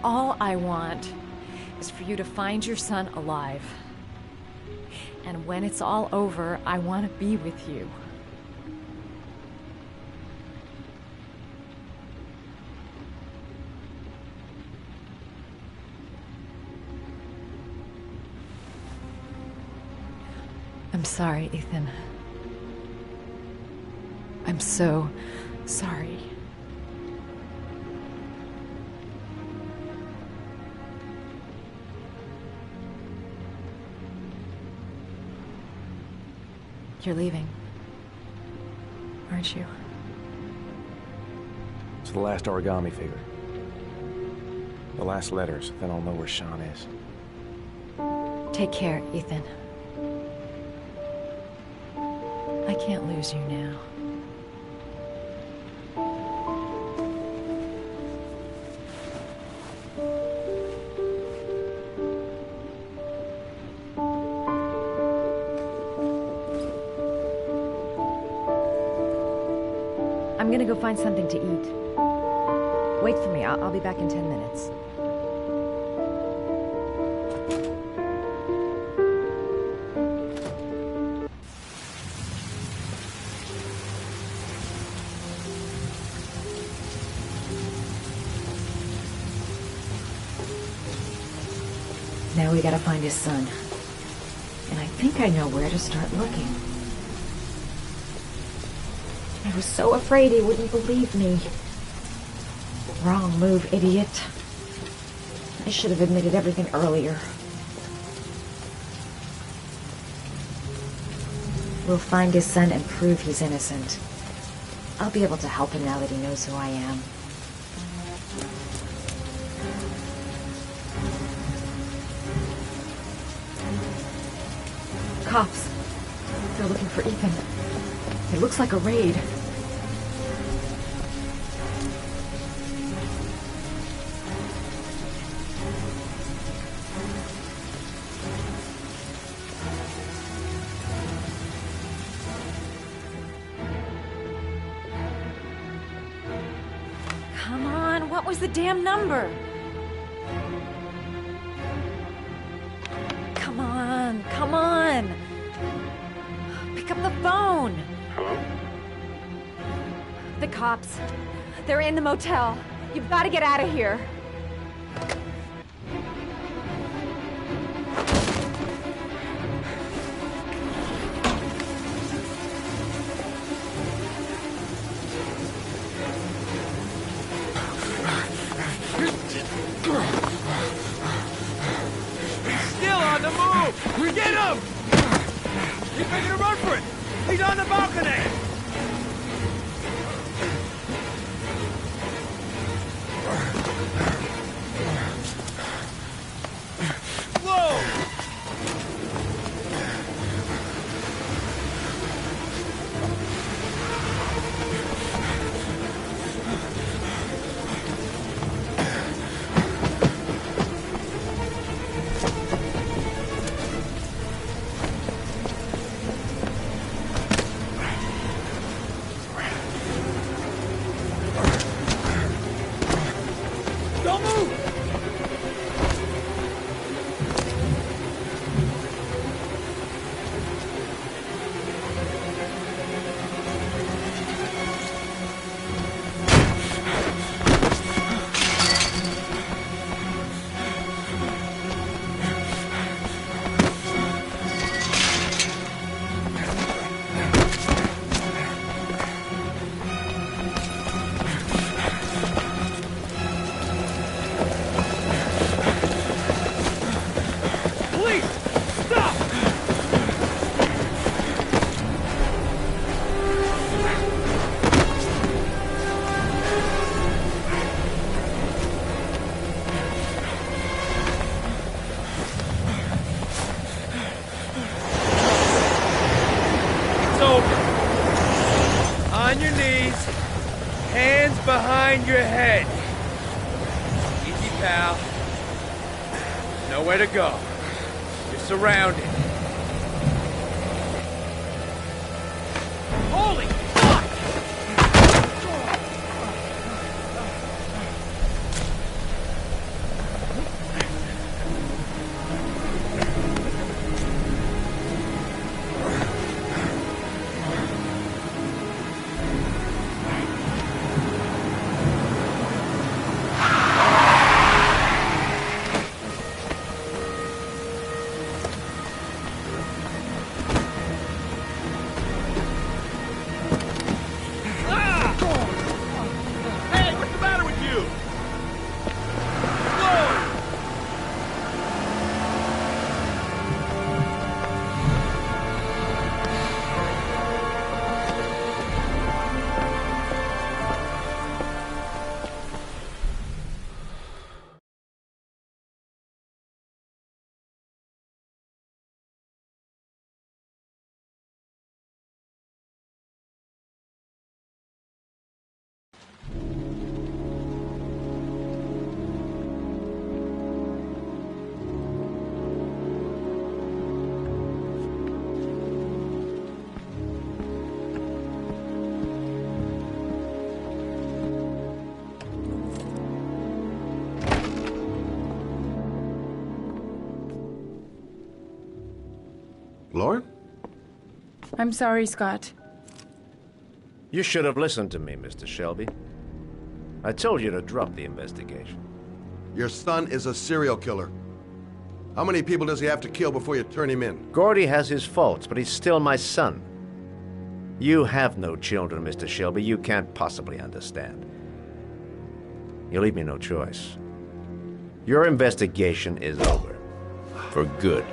All I want is for you to find your son alive. And when it's all over, I want to be with you. I'm sorry, Ethan. I'm so sorry. You're leaving, aren't you? It's the last origami figure. The last letters, then I'll know where Sean is. Take care, Ethan. I can't lose you now. I'm gonna go find something to eat. Wait for me. I'll be back in 10 minutes. Now we gotta find his son. And I think I know where to start looking. I was so afraid he wouldn't believe me. Wrong move, idiot. I should have admitted everything earlier. We'll find his son and prove he's innocent. I'll be able to help him now that he knows who I am. Cops. They're looking for Ethan. It looks like a raid. Come on, what was the damn number? Come on, come on. Pick up the phone. Hello? The cops. They're in the motel. You've got to get out of here. Still on the move! Get him! He's making a run for it! He's on the balcony! behind your head. Easy, pal. Nowhere to go. You're surrounded. Holy fuck! Lauren? I'm sorry, Scott. You should have listened to me, Mr. Shelby. I told you to drop the investigation. Your son is a serial killer. How many people does he have to kill before you turn him in? Gordy has his faults, but he's still my son. You have no children, Mr. Shelby. You can't possibly understand. You leave me no choice. Your investigation is over. For good.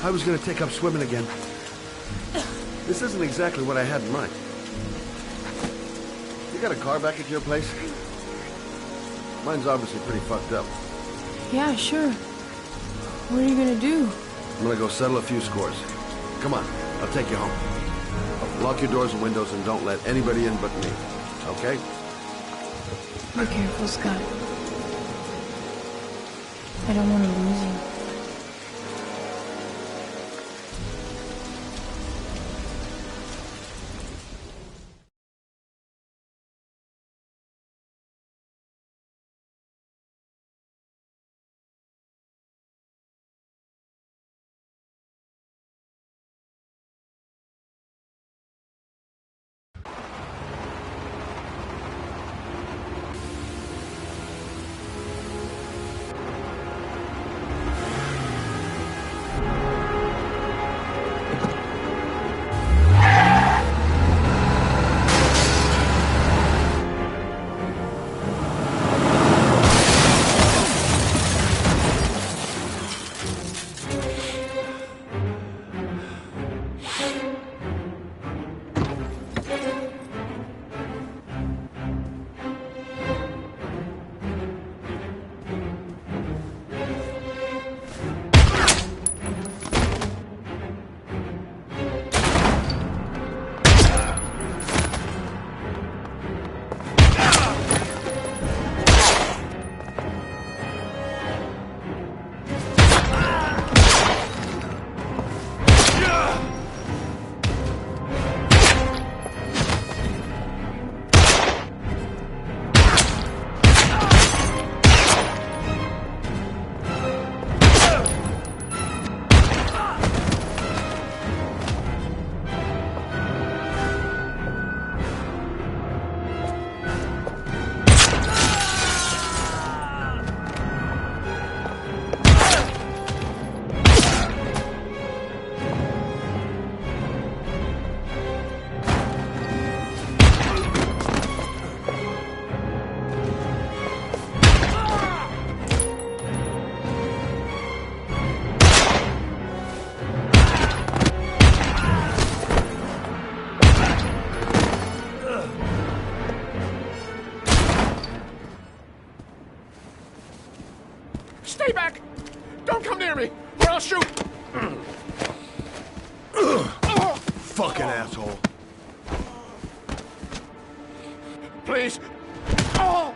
I was going to take up swimming again. This isn't exactly what I had in mind. You got a car back at your place? Mine's obviously pretty fucked up. Yeah, sure. What are you gonna do? I'm gonna go settle a few scores. Come on, I'll take you home. Lock your doors and windows and don't let anybody in but me. Okay? Be careful, Scott. I don't want to lose you. Stay back! Don't come near me, or I'll shoot! Fucking asshole. Please. Oh!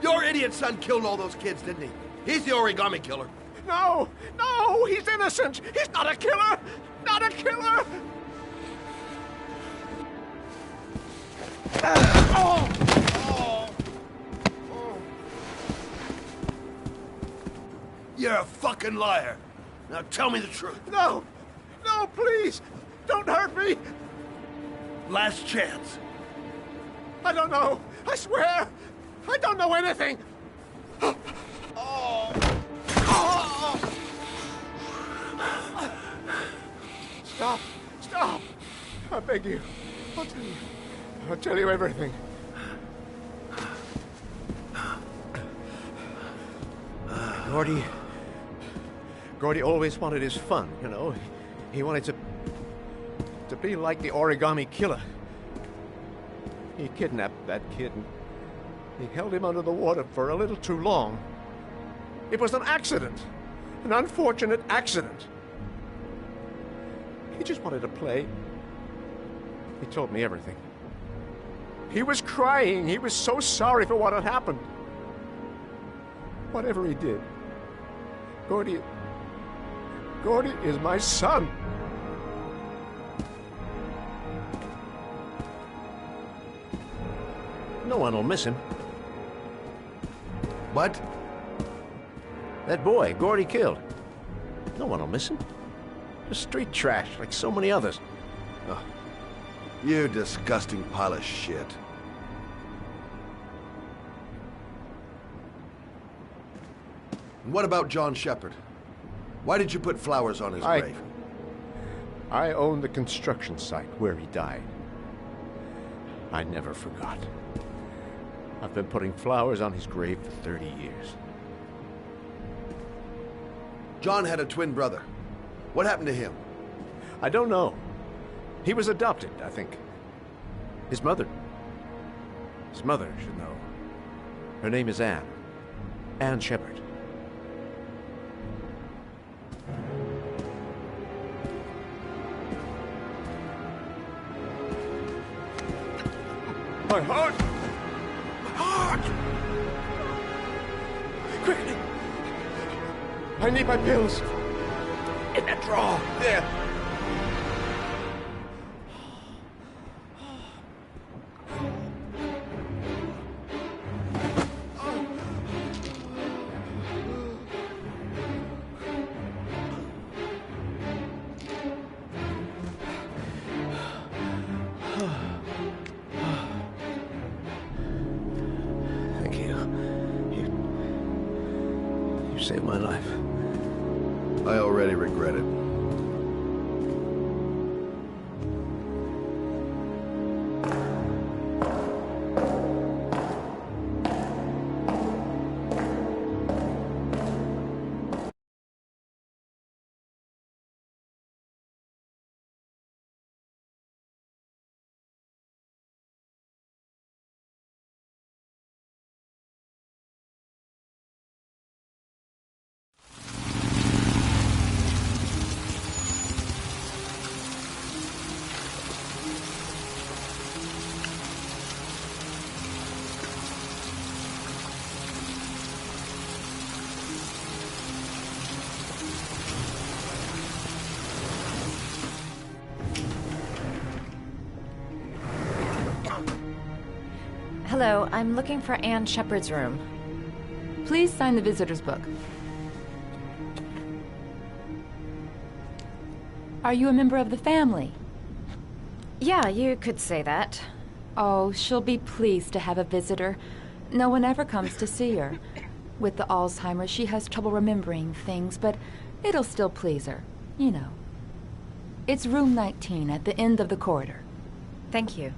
Your idiot son killed all those kids, didn't he? He's the origami killer. No! No! He's innocent! He's not a killer! Not a killer! Oh! Oh! Oh! You're a fucking liar. Now tell me the truth. No! No, please! Don't hurt me! Last chance. I don't know. I swear. I don't know anything. Oh. Oh. Stop. Stop. I beg you. I'll tell you everything. Gordy always wanted his fun, you know. He wanted to be like the origami killer. He kidnapped that kid and he held him under the water for a little too long. It was an accident. An unfortunate accident. He just wanted to play. He told me everything. He was crying. He was so sorry for what had happened. Whatever he did, Gordy is my son. No one will miss him. What? That boy, Gordy killed. No one will miss him. Just street trash, like so many others. Oh, you disgusting pile of shit. And what about John Shepherd? Why did you put flowers on his grave? I own the construction site where he died. I never forgot. I've been putting flowers on his grave for 30 years. John had a twin brother. What happened to him? I don't know. He was adopted, I think. His mother should know. Her name is Anne. Anne Shepherd. My heart! My heart! Quickly! I need my pills. In that drawer. There. Thank you. You saved my life. I already regret it. Hello, I'm looking for Anne Shepherd's room. Please sign the visitor's book. Are you a member of the family? Yeah, you could say that. Oh, she'll be pleased to have a visitor. No one ever comes to see her. With the Alzheimer's, she has trouble remembering things, but it'll still please her, you know. It's room 19 at the end of the corridor. Thank you.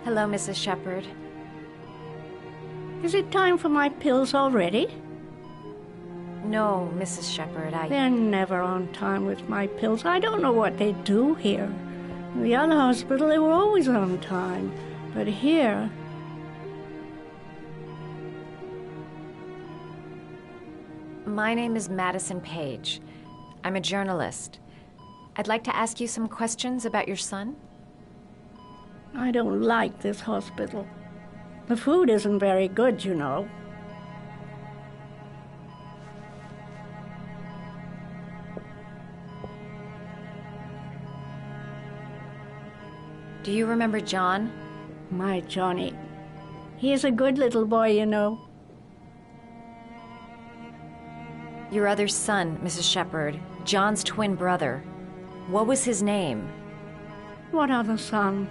Hello, Mrs. Shepherd. Is it time for my pills already? No, Mrs. Shepherd, They're never on time with my pills. I don't know what they do here. In the other hospital, they were always on time. But here... My name is Madison Page. I'm a journalist. I'd like to ask you some questions about your son. I don't like this hospital. The food isn't very good, you know. Do you remember John? My Johnny. He is a good little boy, you know. Your other son, Mrs. Shepherd, John's twin brother. What was his name? What other son?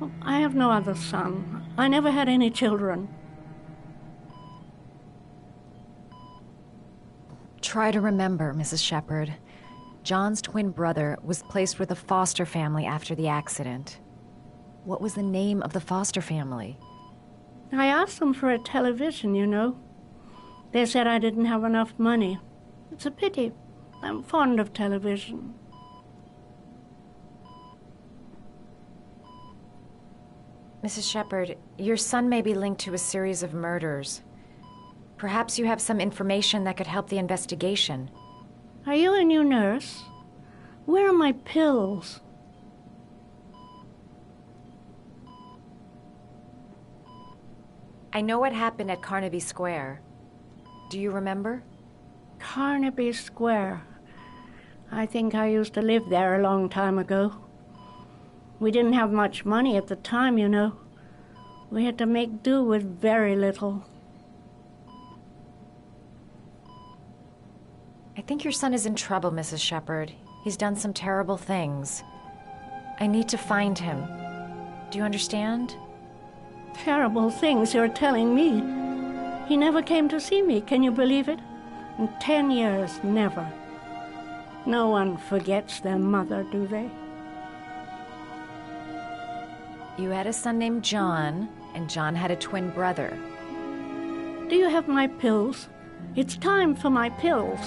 Oh, I have no other son. I never had any children. Try to remember, Mrs. Shepherd. John's twin brother was placed with a foster family after the accident. What was the name of the foster family? I asked them for a television, you know. They said I didn't have enough money. It's a pity. I'm fond of television. Mrs. Shepherd, your son may be linked to a series of murders. Perhaps you have some information that could help the investigation. Are you a new nurse? Where are my pills? I know what happened at Carnaby Square. Do you remember? Carnaby Square. I think I used to live there a long time ago. We didn't have much money at the time, you know. We had to make do with very little. I think your son is in trouble, Mrs. Shepherd. He's done some terrible things. I need to find him. Do you understand? Terrible things you're telling me. He never came to see me, can you believe it? In 10 years, never. No one forgets their mother, do they? You had a son named John, and John had a twin brother. Do you have my pills? It's time for my pills.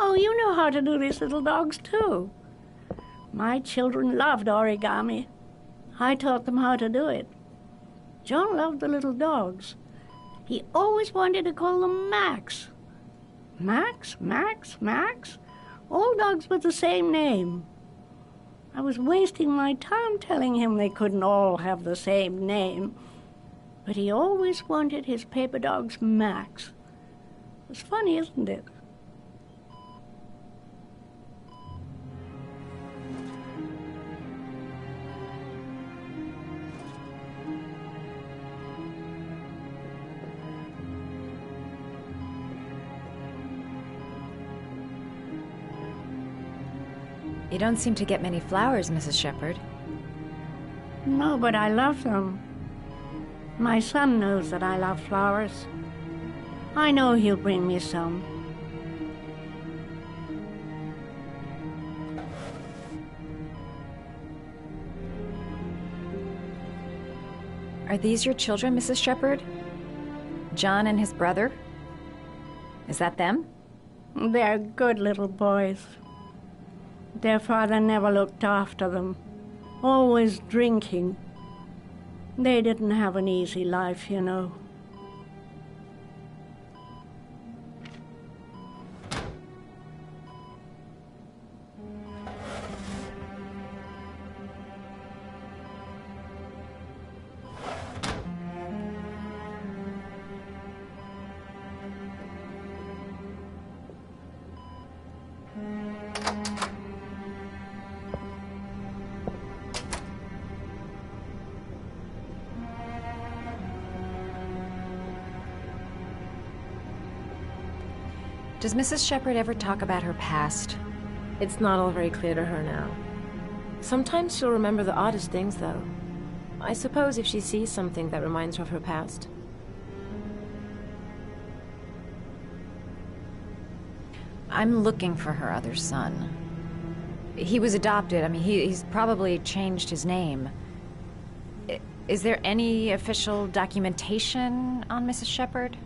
Oh, you know how to do these little dogs, too. My children loved origami. I taught them how to do it. John loved the little dogs. He always wanted to call them Max. Max, Max, Max. All dogs with the same name. I was wasting my time telling him they couldn't all have the same name. But he always wanted his paper dogs Max. It's funny, isn't it? You don't seem to get many flowers, Mrs. Shepherd. No, but I love them. My son knows that I love flowers. I know he'll bring me some. Are these your children, Mrs. Shepherd? John and his brother? Is that them? They're good little boys. Their father never looked after them, always drinking. They didn't have an easy life, you know. Does Mrs. Shepherd ever talk about her past? It's not all very clear to her now. Sometimes she'll remember the oddest things, though. I suppose if she sees something that reminds her of her past. I'm looking for her other son. He was adopted. I mean, he's probably changed his name. Is there any official documentation on Mrs. Shepherd?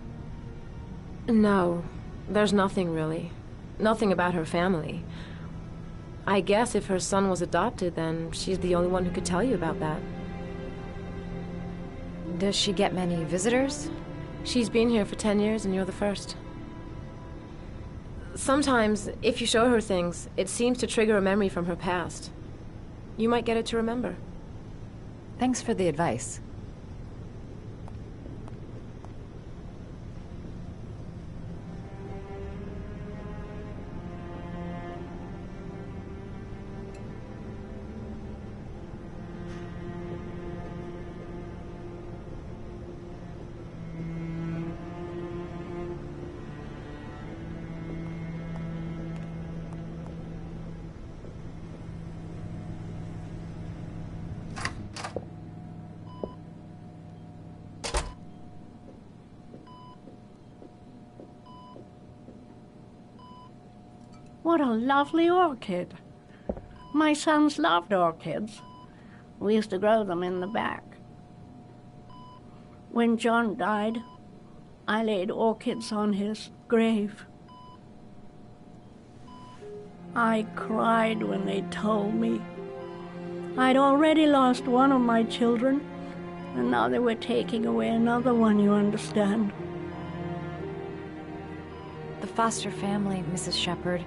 No, there's nothing really. Nothing about her family. I guess if her son was adopted, then she's the only one who could tell you about that. Does she get many visitors? She's been here for 10 years and you're the first. Sometimes, if you show her things, it seems to trigger a memory from her past. You might get it to remember. Thanks for the advice. What a lovely orchid. My sons loved orchids. We used to grow them in the back. When John died, I laid orchids on his grave. I cried when they told me. I'd already lost one of my children, and now they were taking away another one, you understand. The foster family, Mrs. Shepherd.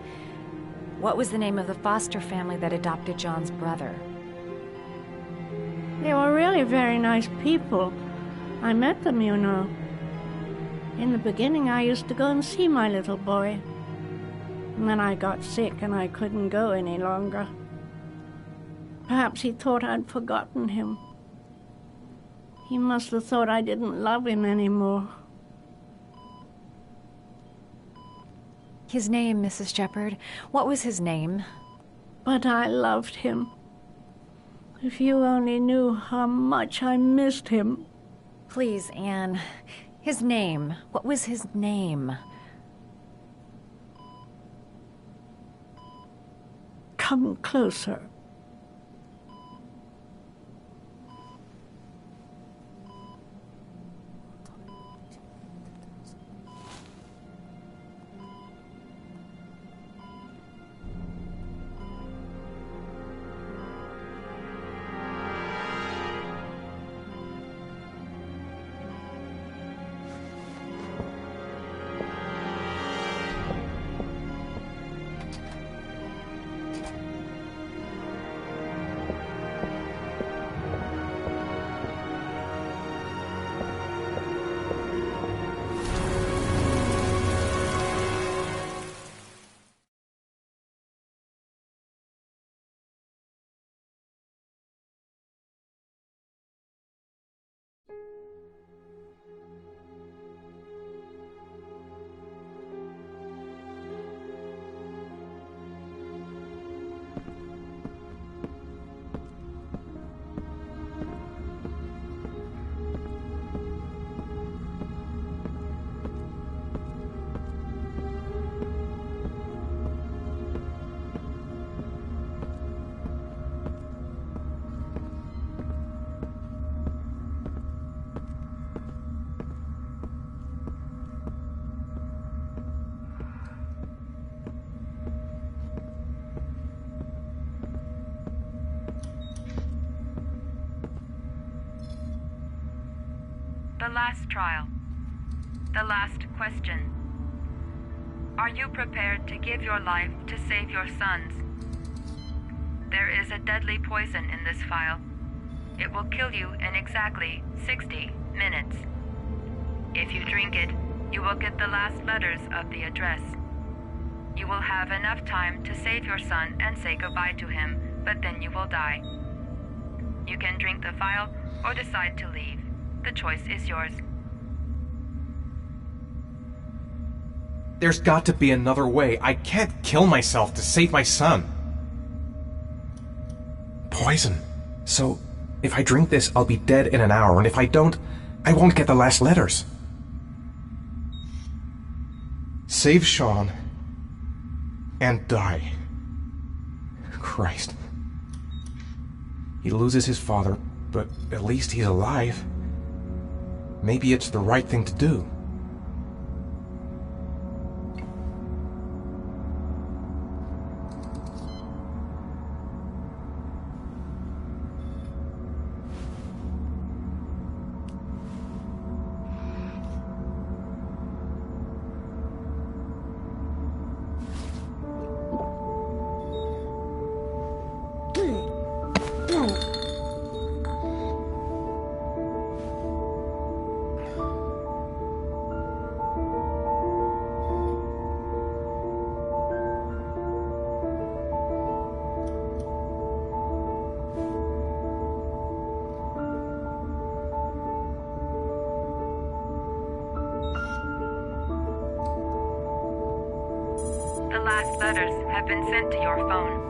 What was the name of the foster family that adopted John's brother? They were really very nice people. I met them, you know. In the beginning, I used to go and see my little boy. And then I got sick and I couldn't go any longer. Perhaps he thought I'd forgotten him. He must have thought I didn't love him anymore. His name, Mrs. Shepherd. What was his name? But I loved him. If you only knew how much I missed him. Please, Anne. His name. What was his name? Come closer. The last trial. The last question. Are you prepared to give your life to save your sons? There is a deadly poison in this file. It will kill you in exactly 60 minutes. If you drink it, you will get the last letters of the address. You will have enough time to save your son and say goodbye to him, but then you will die. You can drink the file or decide to leave. The choice is yours. There's got to be another way. I can't kill myself to save my son. Poison. So, if I drink this, I'll be dead in an hour, and if I don't, I won't get the last letters. Save Sean and die. Christ. He loses his father, but at least he's alive. Maybe it's the right thing to do. The last letters have been sent to your phone.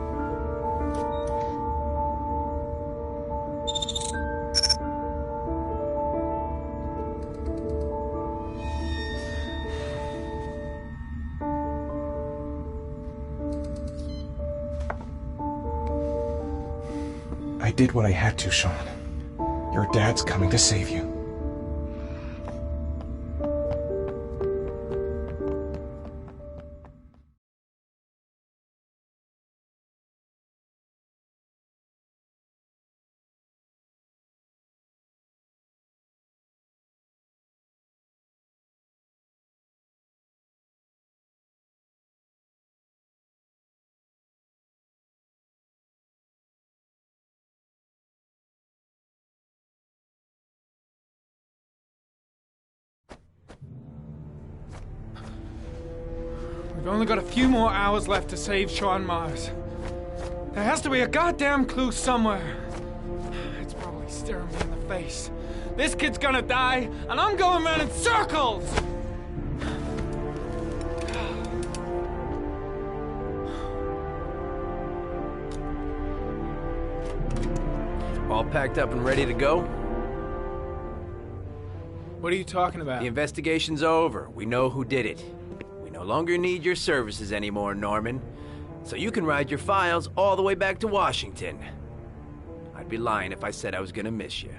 I did what I had to, Sean. Your dad's coming to save you. We've only got a few more hours left to save Sean Mars. There has to be a goddamn clue somewhere. It's probably staring me in the face. This kid's gonna die, and I'm going around in circles! All packed up and ready to go? What are you talking about? The investigation's over. We know who did it. We no longer need your services anymore, Norman. So you can ride your files all the way back to Washington. I'd be lying if I said I was gonna miss you.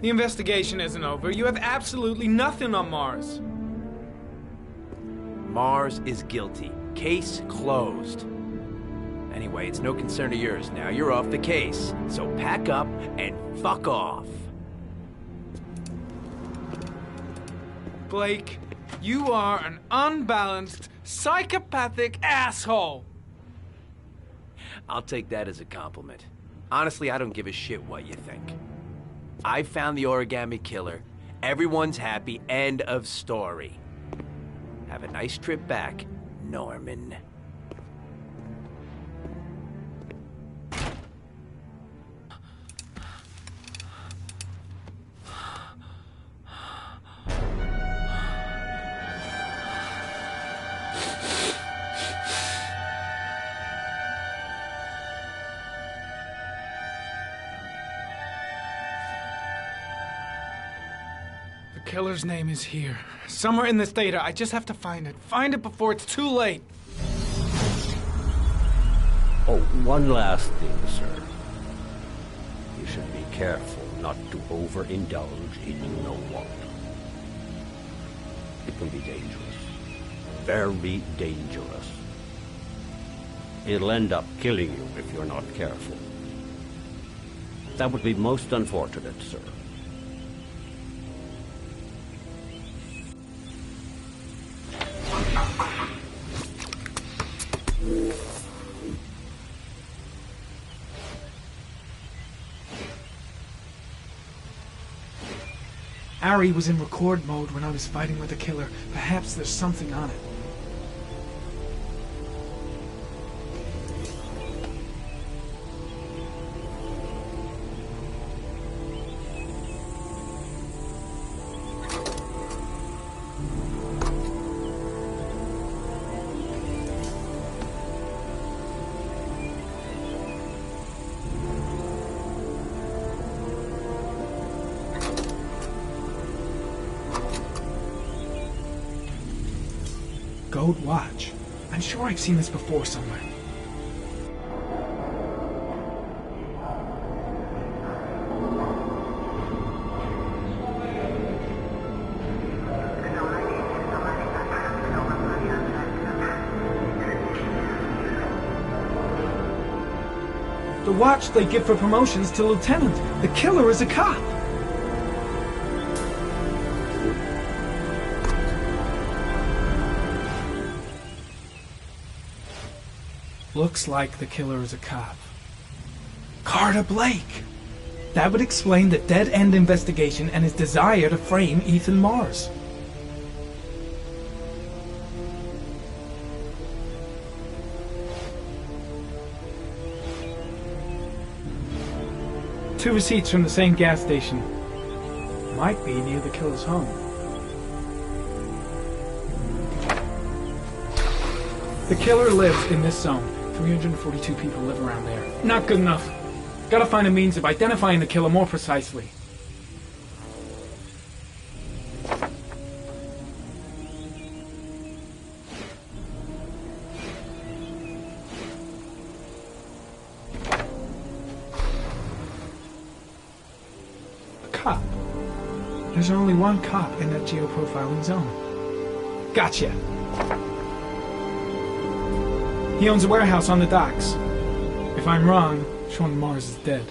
The investigation isn't over. You have absolutely nothing on Mars. Mars is guilty. Case closed. Anyway, it's no concern of yours now. You're off the case. So pack up and fuck off. Blake, you are an unbalanced, psychopathic asshole. I'll take that as a compliment. Honestly, I don't give a shit what you think. I found the origami killer. Everyone's happy. End of story. Have a nice trip back, Norman. The killer's name is here. Somewhere in this data. I just have to find it. Find it before it's too late. Oh, one last thing, sir. You should be careful not to overindulge in you-know-what. It can be dangerous. Very dangerous. It'll end up killing you if you're not careful. That would be most unfortunate, sir. Ari was in record mode when I was fighting with the killer. Perhaps there's something on it. Gold watch. I'm sure I've seen this before somewhere. The watch they give for promotions to lieutenant. The killer is a cop. Looks like the killer is a cop. Carter Blake! That would explain the dead-end investigation and his desire to frame Ethan Mars. Two receipts from the same gas station. Might be near the killer's home. The killer lives in this zone. 342 people live around there. Not good enough. Gotta find a means of identifying the killer more precisely. A cop. There's only one cop in that geoprofiling zone. Gotcha. He owns a warehouse on the docks. If I'm wrong, Sean Mars is dead.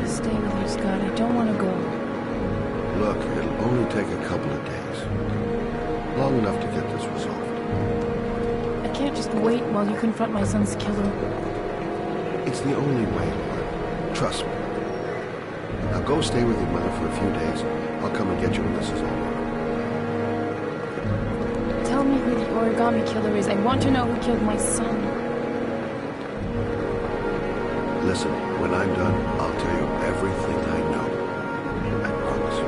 Stay with you, Scott. I don't want to go. Look, it'll only take a couple of days. Long enough to get this resolved. I can't just wait while you confront my son's killer. It's the only way, Laura. Trust me. Now go stay with your mother for a few days. I'll come and get you when this is over. Tell me who the origami killer is. I want to know who killed my son. Listen, when I'm done, I'll tell you everything I know. I promise you.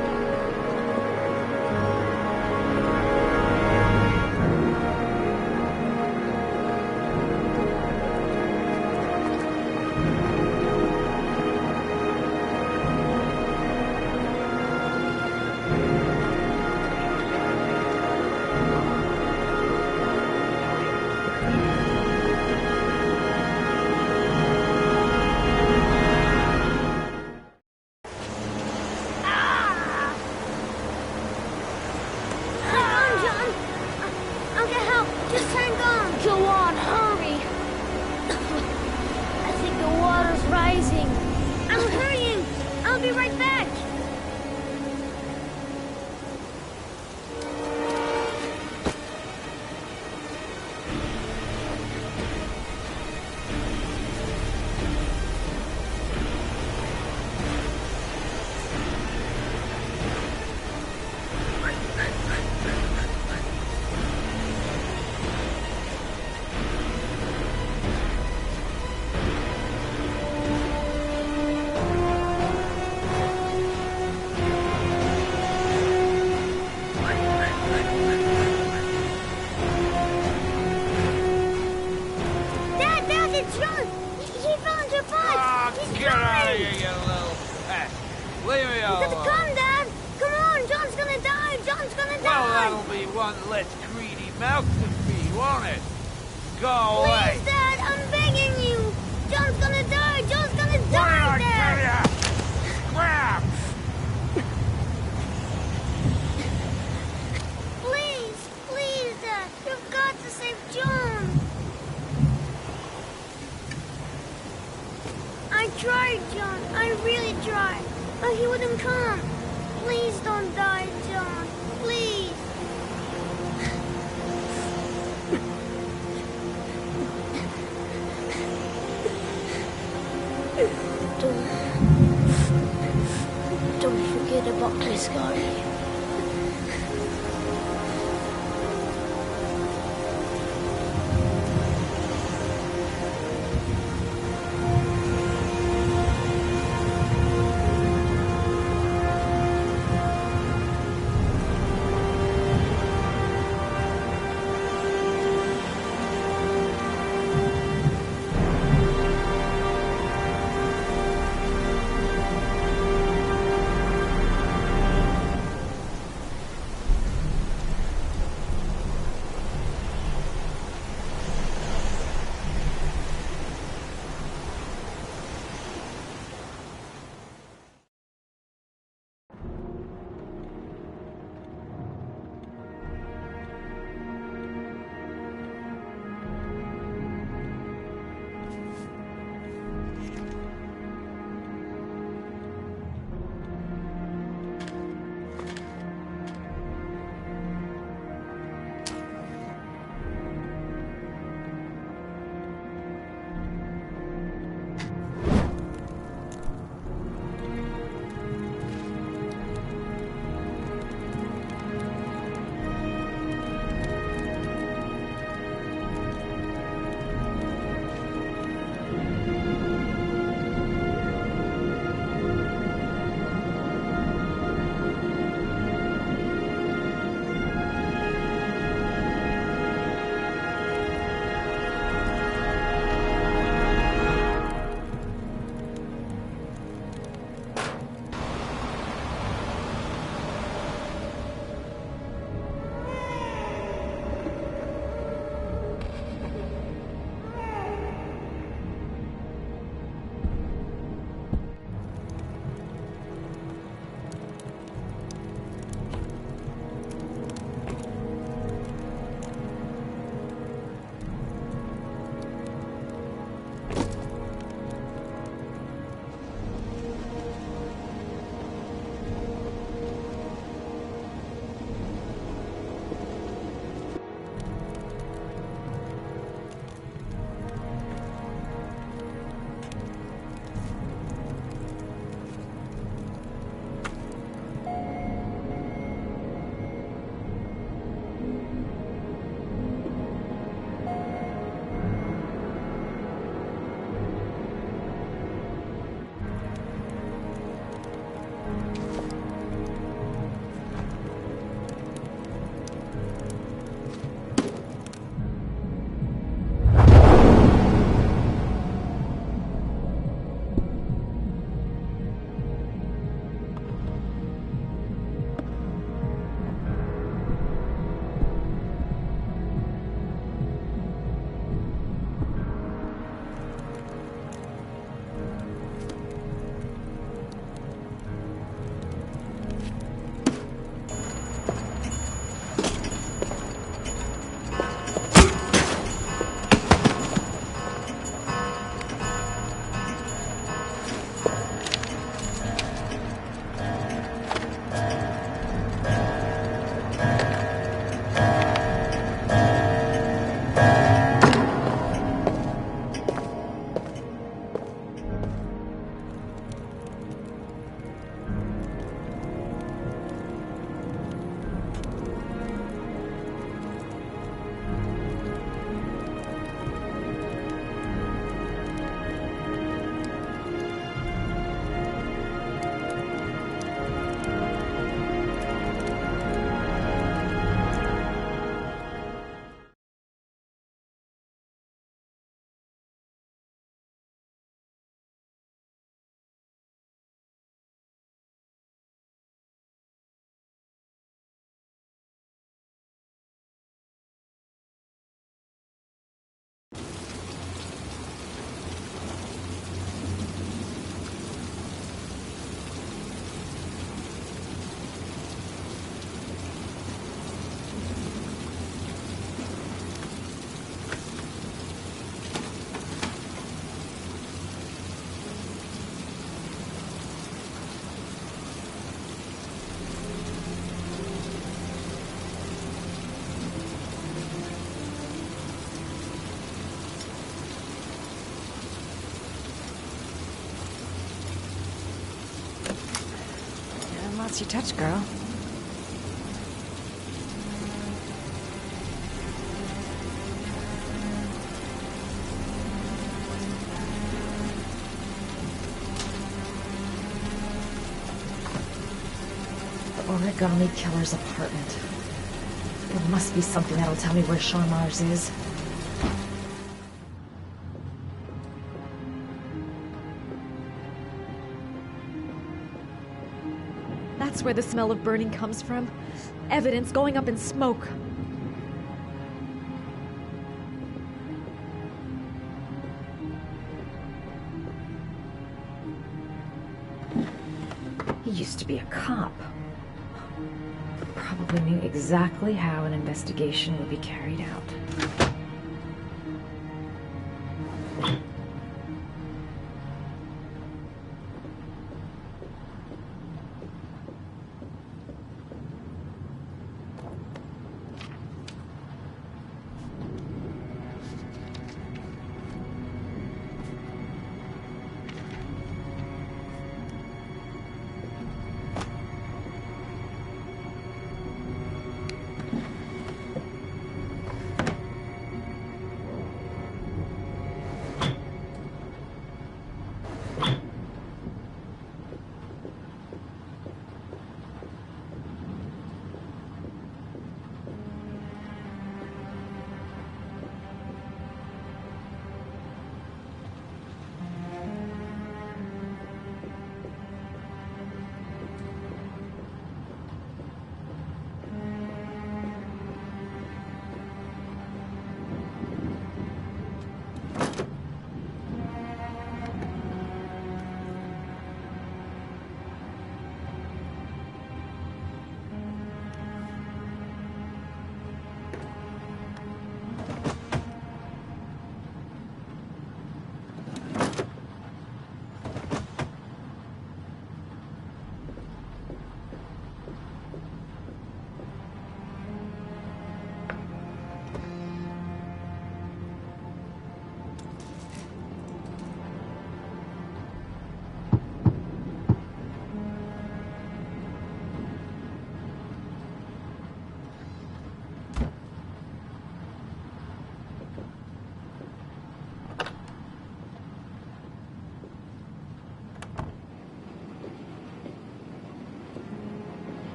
Don't forget about my Scotty. lots you touch, girl. The Origami Killer's apartment. There must be something that'll tell me where Sean Mars is. That's where the smell of burning comes from. Evidence going up in smoke. He used to be a cop. Probably knew exactly how an investigation would be carried out.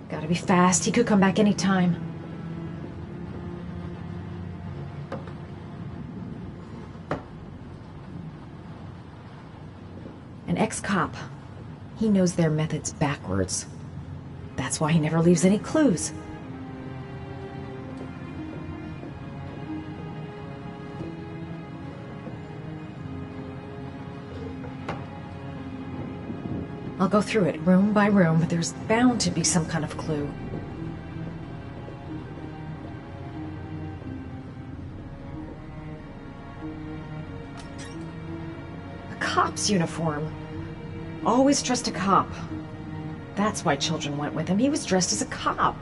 Gotta be fast. He could come back any time. An ex-cop. He knows their methods backwards. That's why he never leaves any clues. I'll go through it room by room, but there's bound to be some kind of clue. A cop's uniform. Always trust a cop. That's why children went with him. He was dressed as a cop.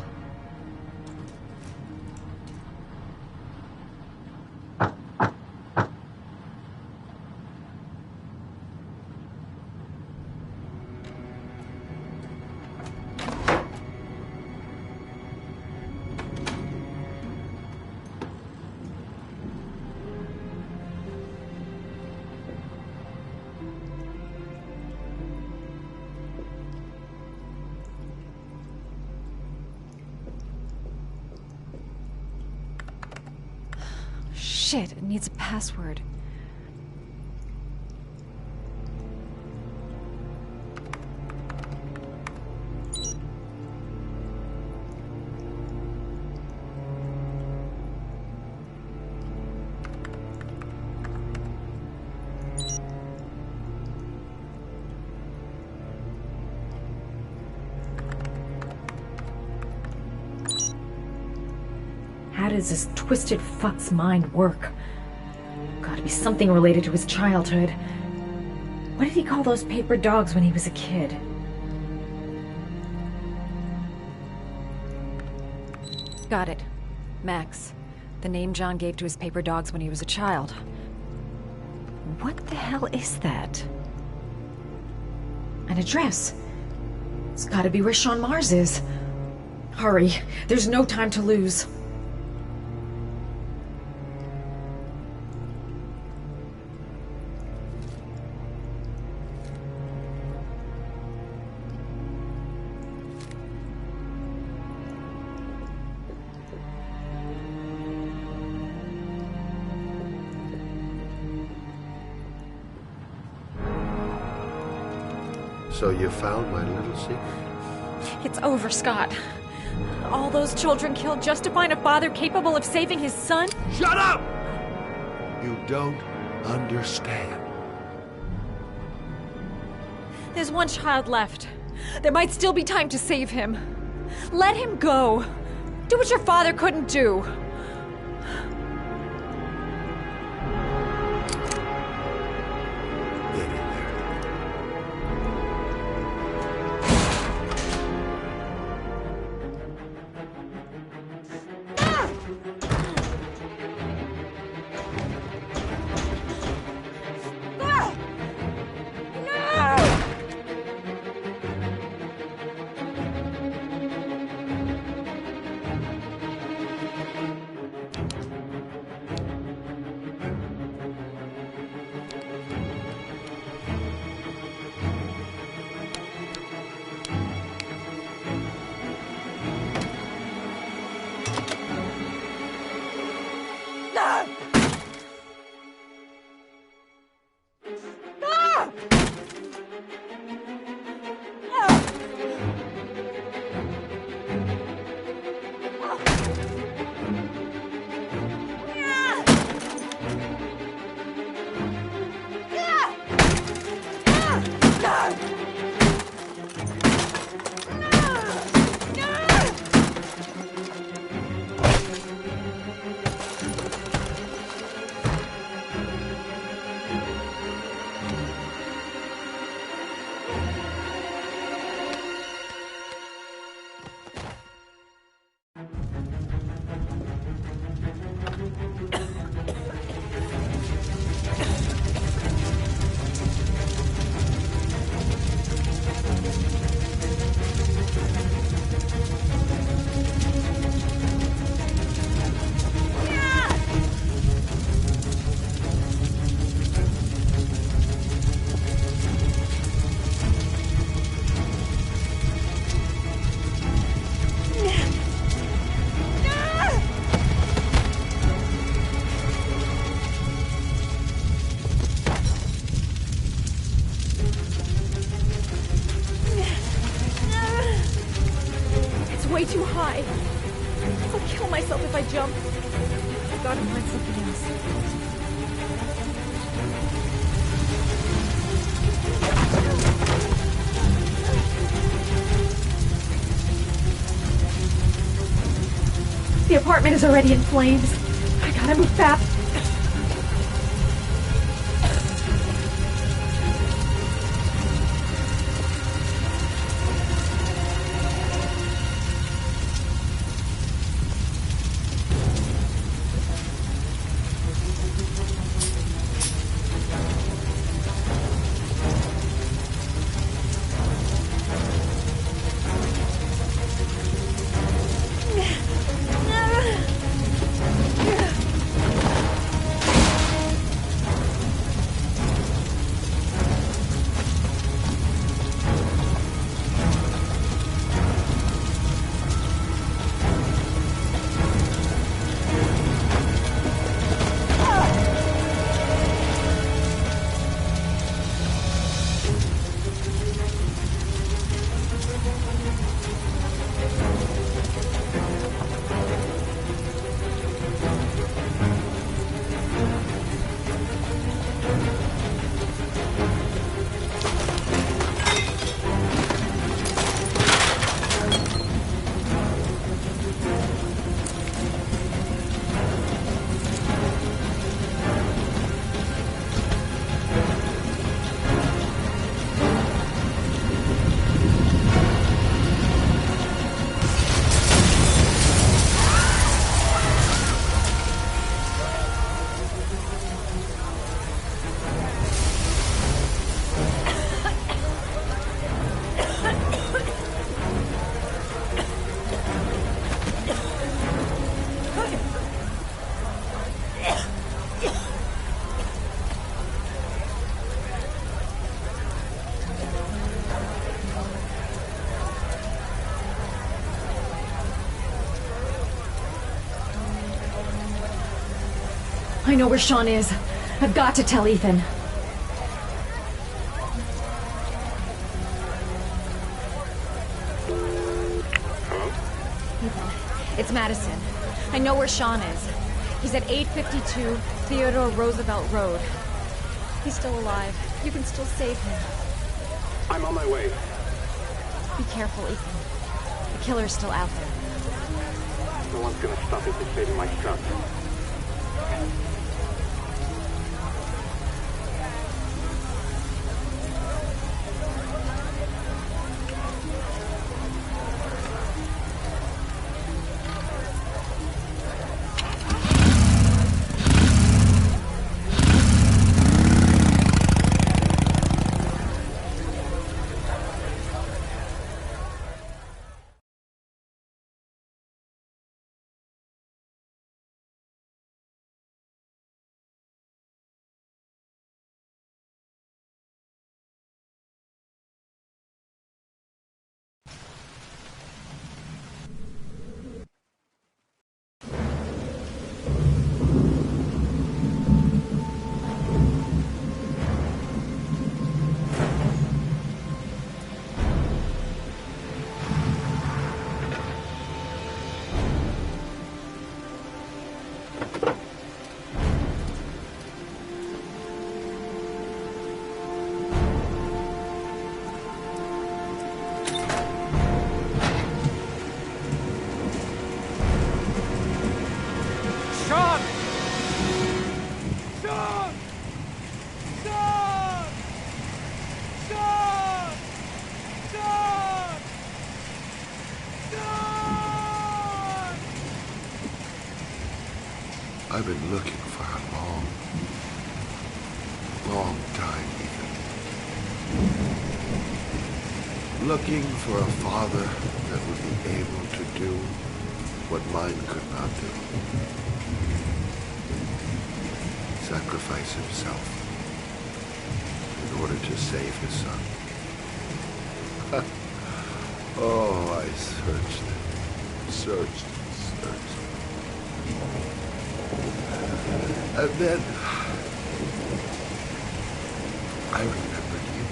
Shit, it needs a password. How does this twisted fuck's mind work? Gotta be something related to his childhood. What did he call those paper dogs when he was a kid? Got it. Max. The name John gave to his paper dogs when he was a child. What the hell is that? An address. It's gotta be where Sean Mars is. Hurry. There's no time to lose. So you found my little secret? It's over, Scott. All those children killed just to find a father capable of saving his son? Shut up! You don't understand. There's one child left. There might still be time to save him. Let him go. Do what your father couldn't do. Way too high. I'll kill myself if I jump. I've got to find something else. The apartment is already in flames. I gotta move fast. I know where Sean is. I've got to tell Ethan. Hello? Ethan, it's Madison. I know where Sean is. He's at 852 Theodore Roosevelt Road. He's still alive. You can still save him. I'm on my way. Be careful, Ethan. The killer's still out there. No one's gonna stop me from saving my son. I've been looking for a long, long time, Ethan. Looking for a father that would be able to do what mine could not do. Sacrifice himself in order to save his son. Oh, I searched, searched. And then I remembered you.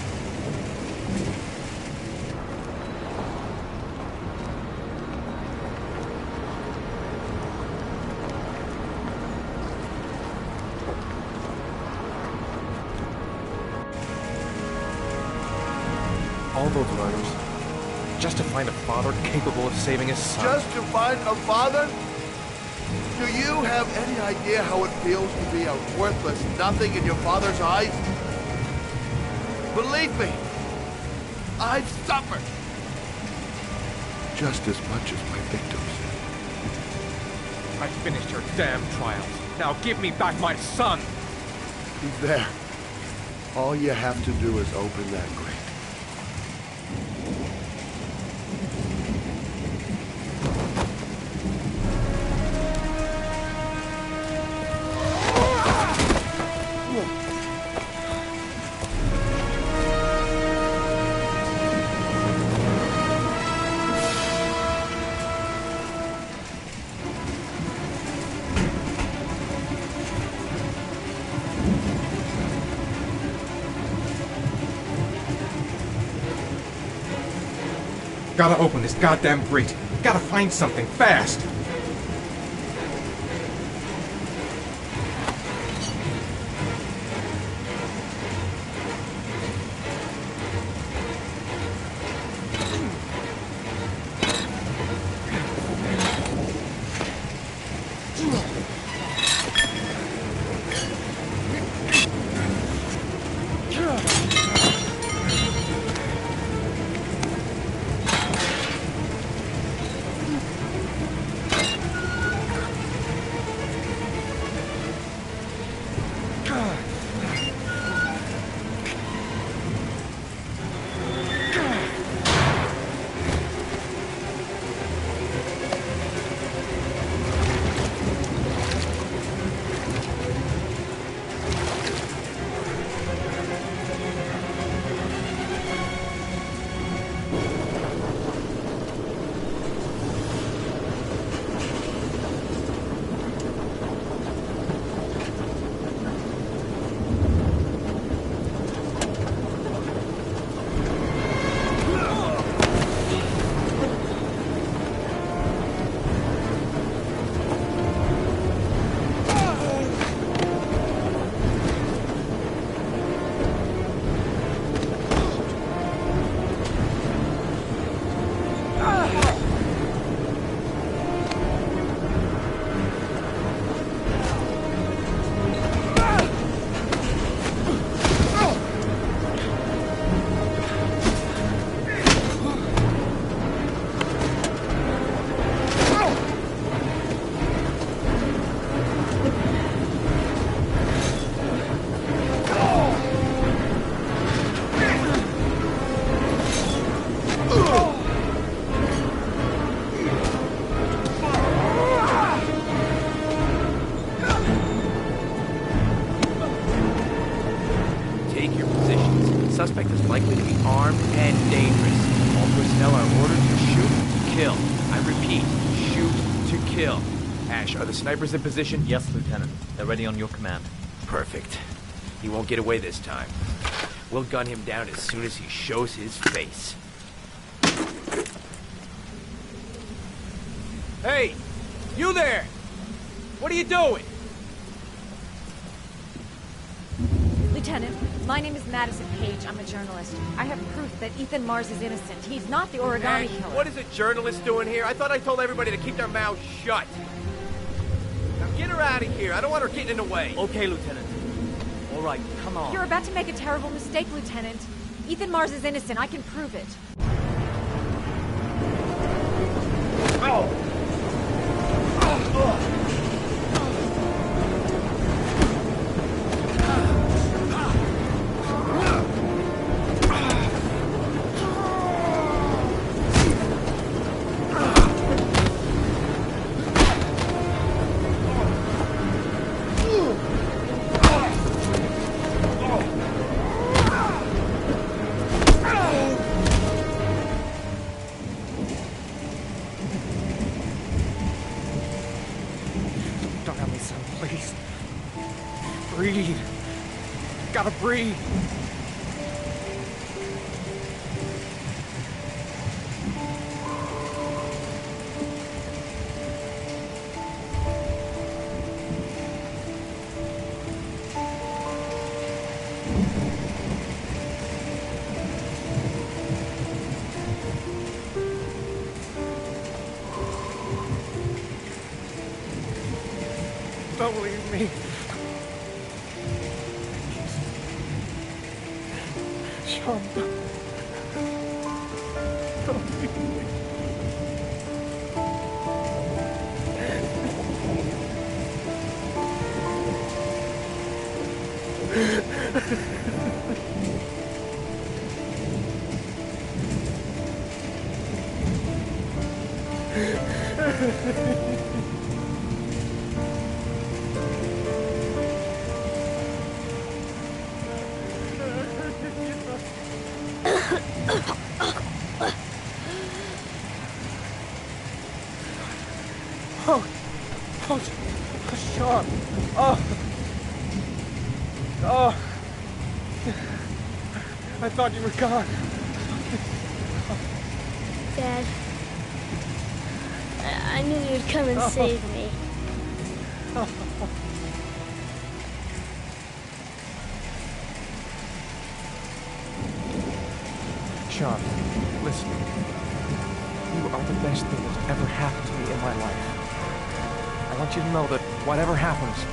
All those murders, just to find a father capable of saving his son. Just to find a father? Do you have any idea how it feels to be a worthless nothing in your father's eyes? Believe me, I've suffered just as much as my victims. I finished your damn trials. Now give me back my son! He's there. All you have to do is open that grate. Gotta open this goddamn grate. Gotta find something, fast! kill. I repeat, shoot to kill. Ash, are the snipers in position? Yes, Lieutenant. They're ready on your command. Perfect. He won't get away this time. We'll gun him down as soon as he shows his face. Hey! You there! What are you doing? Lieutenant, my name is Madison Page. I'm a journalist. I have proof that Ethan Mars is innocent. He's not the origami Ash, killer. what is a journalist doing here? I thought I told everybody to keep their mouths shut. Now get her out of here. I don't want her getting in the way. Okay, Lieutenant. All right, come on. You're about to make a terrible mistake, Lieutenant. Ethan Mars is innocent. I can prove it. Oh! Breathe. Gotta breathe. Don't leave me. Sean, don't leave me. Sean. Oh. I thought you were gone. Dad, I knew you'd come and save me. Sean, listen. You are the best thing that's ever happened to me in my life. I want you to know that whatever happens,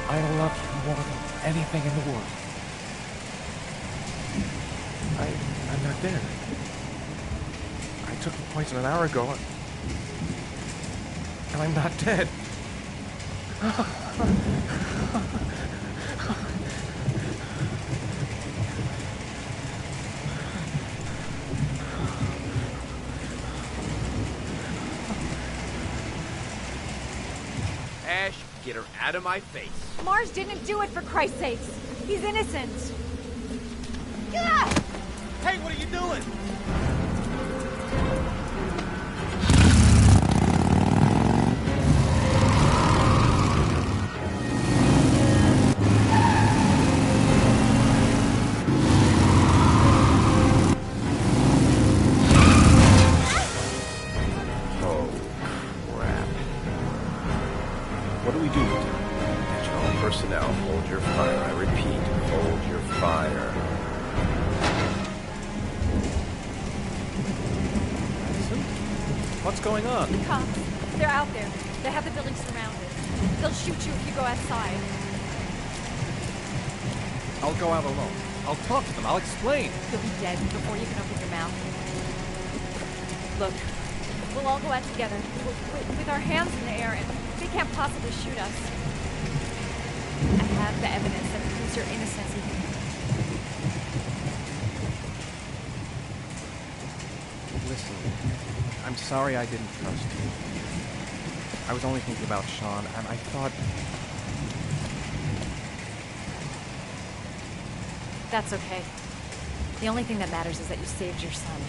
I love you more than anything in the world. I'm not dead. I took the poison an hour ago, and I'm not dead. Ash, get her out of my face. Mars didn't do it, for Christ's sakes. He's innocent. Hey, what are you doing? Oh, crap. What do we do, Lieutenant? Attention all personnel, hold your fire. I repeat, hold your fire. What's going on? The cops. They're out there. They have the building surrounded. They'll shoot you if you go outside. I'll go out alone. I'll talk to them. I'll explain. You'll be dead before you can open your mouth. Look, we'll all go out together, with our hands in the air, and they can't possibly shoot us. I have the evidence that proves your innocence. Listen, I'm sorry I didn't trust you. I was only thinking about Sean, and I thought... That's okay. The only thing that matters is that you saved your son.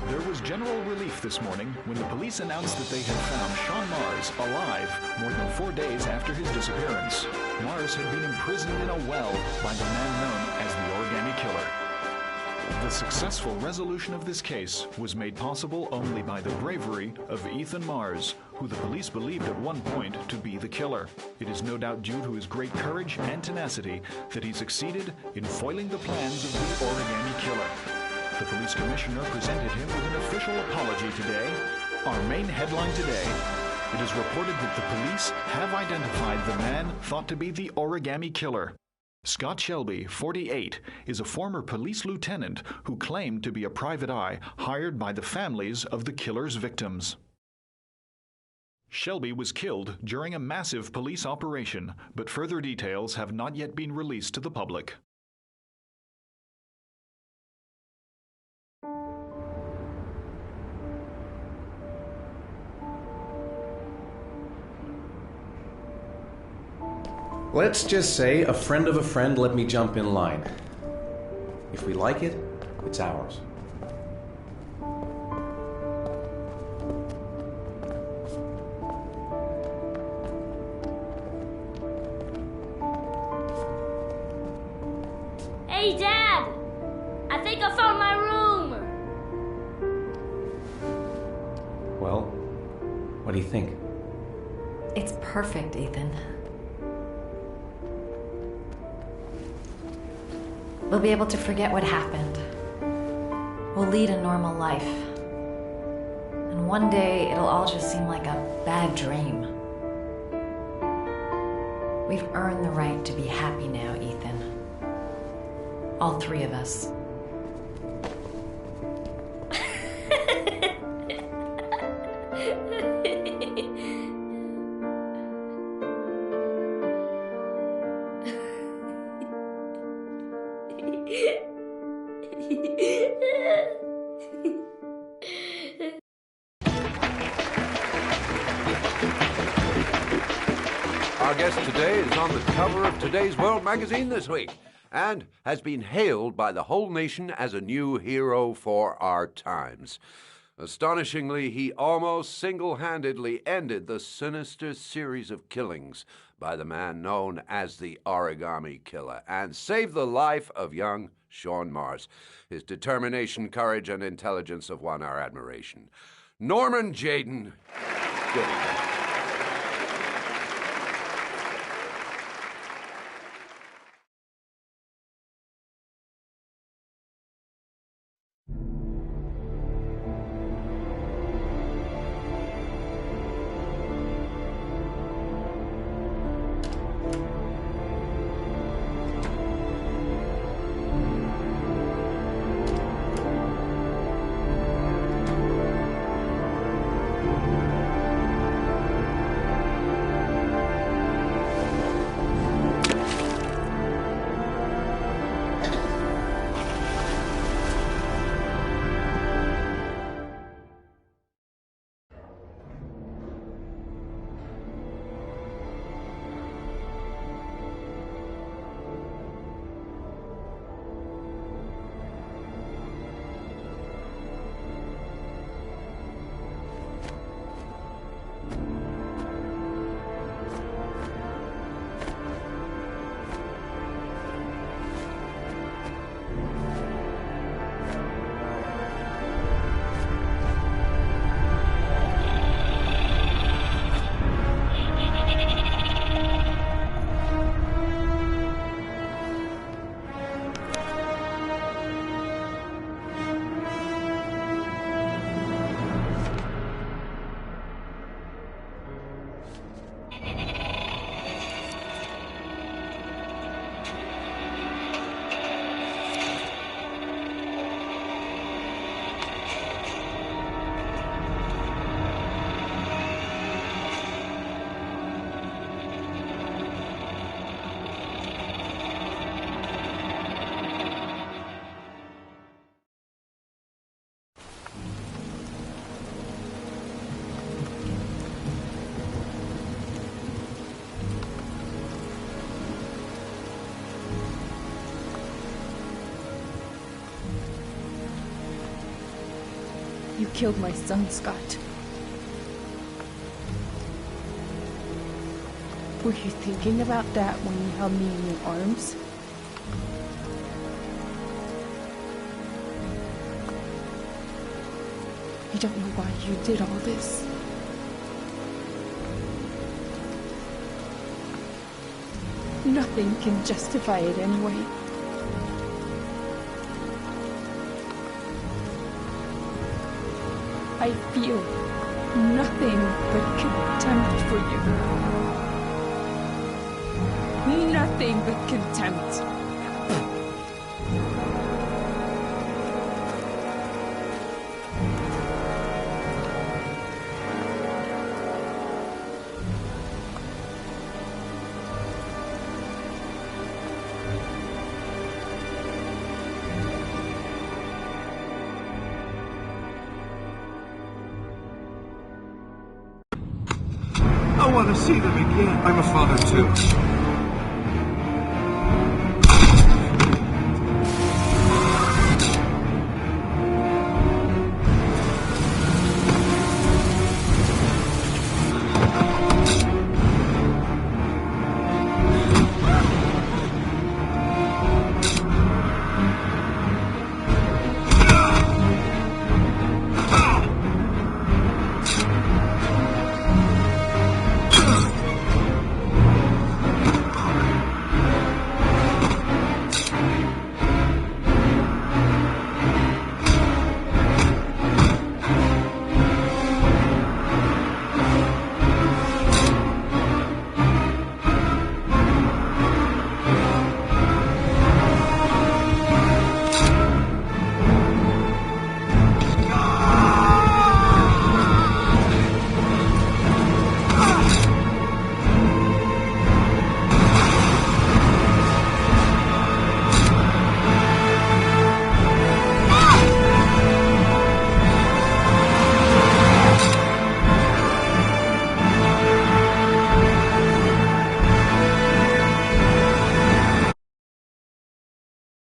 There was general relief this morning when the police announced that they had found Sean Mars alive more than 4 days after his disappearance. Mars had been imprisoned in a well by the man known as the Origami Killer. The successful resolution of this case was made possible only by the bravery of Ethan Mars, who the police believed at one point to be the killer. It is no doubt due to his great courage and tenacity that he succeeded in foiling the plans of the Origami Killer. The police commissioner presented him with an official apology today. Our main headline today: it is reported that the police have identified the man thought to be the Origami Killer. Scott Shelby, 48, is a former police lieutenant who claimed to be a private eye hired by the families of the killer's victims. Shelby was killed during a massive police operation, but further details have not yet been released to the public. Let's just say a friend of a friend let me jump in line. If we like it, it's ours. Hey, Dad! I think I found my room! Well, what do you think? It's perfect, Ethan. We'll be able to forget what happened. We'll lead a normal life. And one day, it'll all just seem like a bad dream. We've earned the right to be happy now, Ethan. All three of us. Our guest today is on the cover of Today's World magazine this week and has been hailed by the whole nation as a new hero for our times. Astonishingly, he almost single-handedly ended the sinister series of killings by the man known as the Origami Killer and saved the life of young Sean Mars. His determination, courage, and intelligence have won our admiration. Norman Jayden, good evening. You killed my son, Scott. Were you thinking about that when you held me in your arms? I don't know why you did all this. Nothing can justify it anyway. I feel nothing but contempt for you. Nothing but contempt. I want to see them again. I'm a father too.